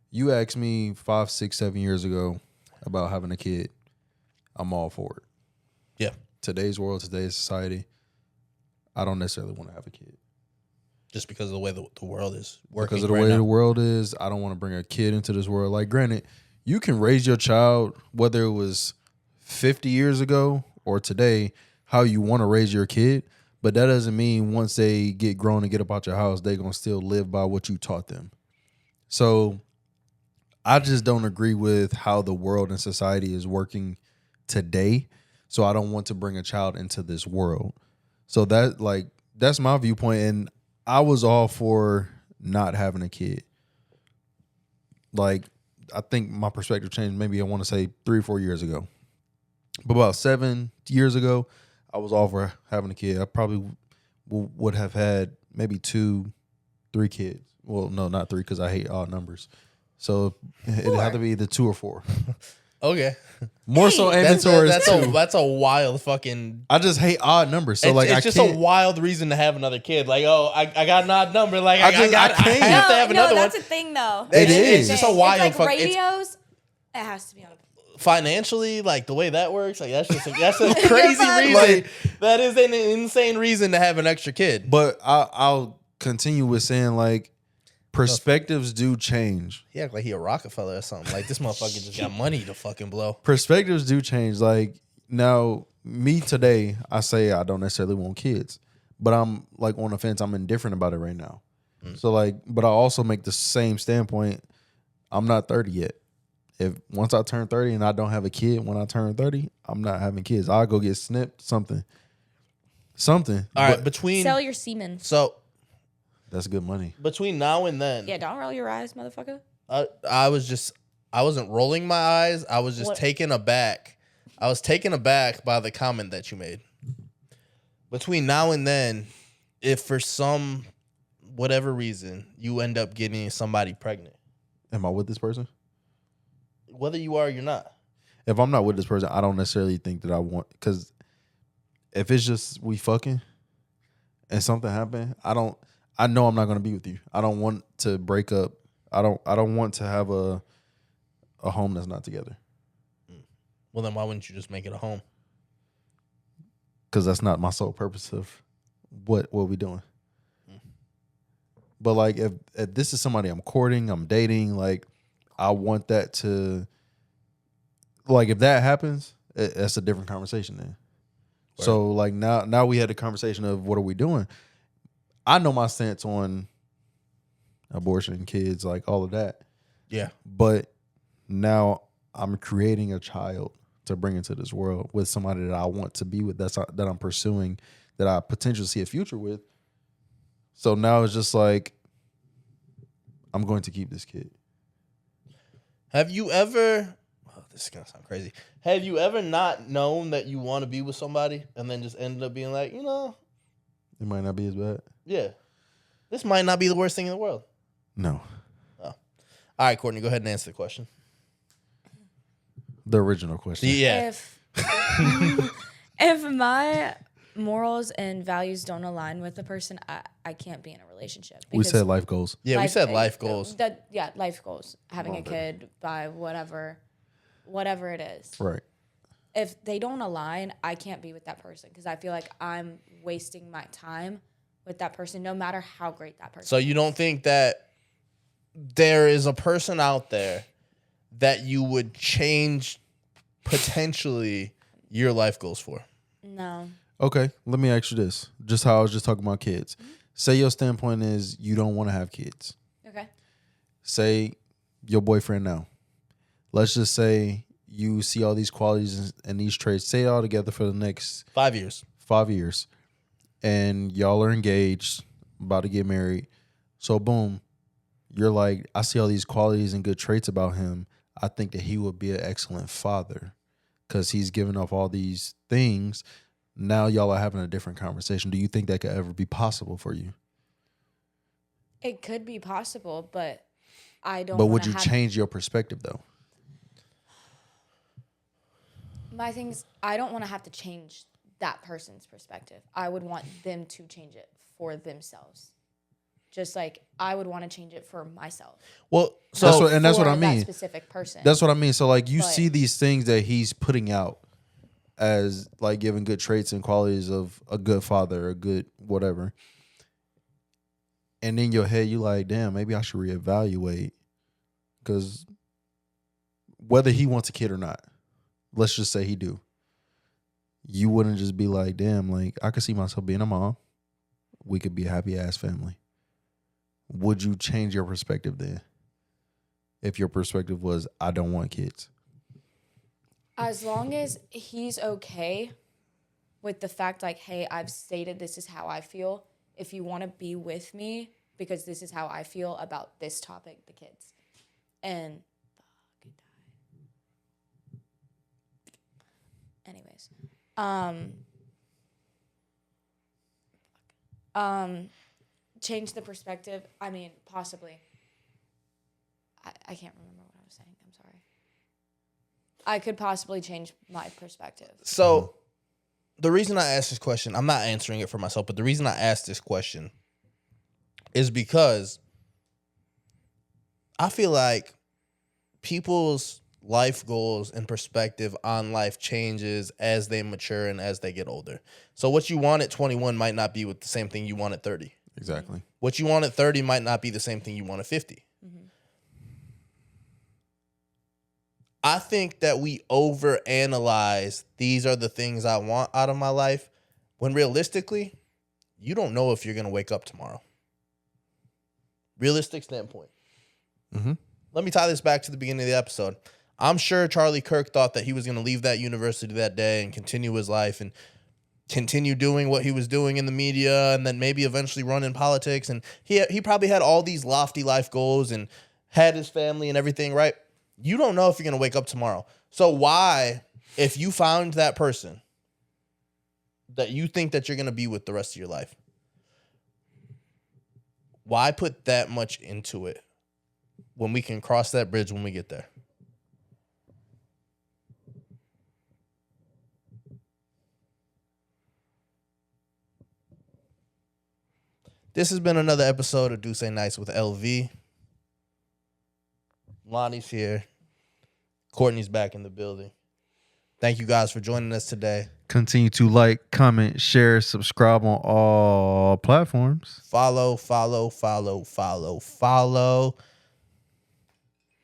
You asked me 5, 6, 7 years ago about having a kid. I'm all for it. Yeah. Today's world, today's society, I don't necessarily want to have a kid. Just because of the way the world is working. Because of the way the world is, I don't want to bring a kid into this world. Like, granted, you can raise your child, whether it was 50 years ago or today, how you want to raise your kid. But that doesn't mean once they get grown and get up out your house, they're going to still live by what you taught them. So I just don't agree with how the world and society is working today. So I don't want to bring a child into this world. So that's my viewpoint. And I was all for not having a kid. like I think my perspective changed maybe I want to say 3 or 4 years ago. But about 7 years ago, I was all for having a kid. I probably would have had maybe 2, 3 kids. Well, no, not 3 because I hate odd numbers. So it'd have to be either 2 or 4. Okay. More so aiming towards two. That's a wild fucking. I just hate odd numbers. So It's I just can't. a wild reason to have another kid. Like, oh, I got an odd number. Like, I I can't. have to have another that's one. a thing though. It is. It's just a wild. It's like it's radios. It has to be on. financially, like the way that works, like that's a crazy reason. That is an insane reason to have an extra kid. But I'll continue with saying like perspectives do change. He act like he a Rockefeller or something. Like this motherfucker just got money to fucking blow. Perspectives do change. Like now, me today, I say I don't necessarily want kids, but I'm like on the fence. I'm indifferent about it right now. So like, but I also make the same standpoint. I'm not 30 yet. If once I turn 30 and I don't have a kid when I turn 30, I'm not having kids. I'll go get snipped, something. All right, between Sell your semen. so That's good money. between now and then, Yeah, don't roll your eyes, motherfucker. I wasn't rolling my eyes. I was just taken aback. I was taken aback by the comment that you made. Between now and then, if for some whatever reason you end up getting somebody pregnant, Am I with this person? whether you are or you're not, If I'm not with this person, I don't necessarily think that I want, because if it's just we fucking and something happened, I know I'm not gonna be with you. I don't want to break up. I don't want to have a home that's not together. well then why wouldn't you just make it a home? Because that's not my sole purpose of what we doing. But like if this is somebody I'm courting, I'm dating, like I want that to, like if that happens, that's a different conversation then. Right. So like now we had a conversation of what are we doing? I know my stance on abortion, kids, like all of that. Yeah. But now I'm creating a child to bring into this world with somebody that I want to be with, that I'm pursuing, that I potentially see a future with. So now it's just like, I'm going to keep this kid. Have you ever, this is going to sound crazy. Have you ever not known that you want to be with somebody and then just ended up being like, It might not be as bad. Yeah, this might not be the worst thing in the world? No. Oh. All right, Courtney, go ahead and answer the question. The original question. Yeah. If my morals and values don't align with the person, I can't be in a relationship. We said life goals. Yeah, we said life goals. Life goals. Having a kid by whatever it is. Right. If they don't align, I can't be with that person because I feel like I'm wasting my time with that person, no matter how great that person is. So you don't think that there is a person out there that you would change potentially your life goals for? No. Okay, let me ask you this. Just how I was just talking about kids. Mm-hmm. Say your standpoint is you don't want to have kids. Okay. Say your boyfriend now. Let's just say you see all these qualities and these traits. Say it all together for the next 5 years. 5 years. And y'all are engaged, about to get married. So boom, you're like, I see all these qualities and good traits about him. I think that he would be an excellent father because he's giving off all these things. Now y'all are having a different conversation. Do you think that could ever be possible for you? It could be possible, but I don't. But would you change your perspective though? My thing's, I don't want to have to change that person's perspective. I would want them to change it for themselves. Just like I would want to change it for myself. Well, so that's what I mean. That specific person. That's what I mean. So like you see these things that he's putting out as like giving good traits and qualities of a good father, a good whatever. And in your head, you like, damn, maybe I should reevaluate. Because whether he wants a kid or not, let's just say he do. You wouldn't just be like, damn, like I could see myself being a mom. We could be a happy ass family. Would you change your perspective then? If your perspective was, I don't want kids. As long as he's okay with the fact, like, hey, I've stated this is how I feel. If you want to be with me, because this is how I feel about this topic, the kids. And anyways, change the perspective. I mean, possibly. I can't remember what I was saying. I'm sorry. I could possibly change my perspective. So the reason I asked this question, I'm not answering it for myself, but the reason I asked this question is because I feel like people's life goals and perspective on life changes as they mature and as they get older. So what you want at 21 might not be with the same thing you want at 30. Exactly. What you want at 30 might not be the same thing you want at 50. Mm-hmm. I think that we overanalyze these are the things I want out of my life when realistically, you don't know if you're going to wake up tomorrow. Realistic standpoint. Mm-hmm. Let me tie this back to the beginning of the episode. I'm sure Charlie Kirk thought that he was going to leave that university that day and continue his life and continue doing what he was doing in the media and then maybe eventually run in politics. And he probably had all these lofty life goals and had his family and everything, right? You don't know if you're going to wake up tomorrow. So why, if you found that person that you think that you're going to be with the rest of your life, why put that much into it when we can cross that bridge when we get there? This has been another episode of Do Say Nice with LV. Lonnie's here. Courtney's back in the building. Thank you guys for joining us today. Continue to like, comment, share, subscribe on all platforms. Follow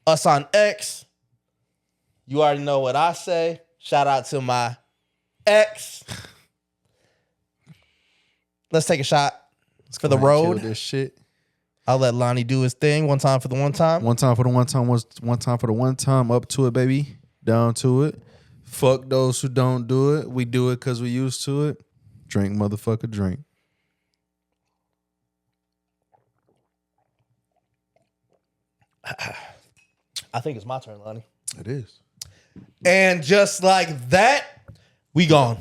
us on X. You already know what I say. Shout out to my ex. Let's take a shot for the road. This shit. I'll let Lonnie do his thing. One time for the one time. One time for the one time. One time for the one time. Up to it, baby. Down to it. Fuck those who don't do it. We do it because we used to it. Drink, motherfucker, drink. I think it's my turn, Lonnie. It is. And just like that, we gone.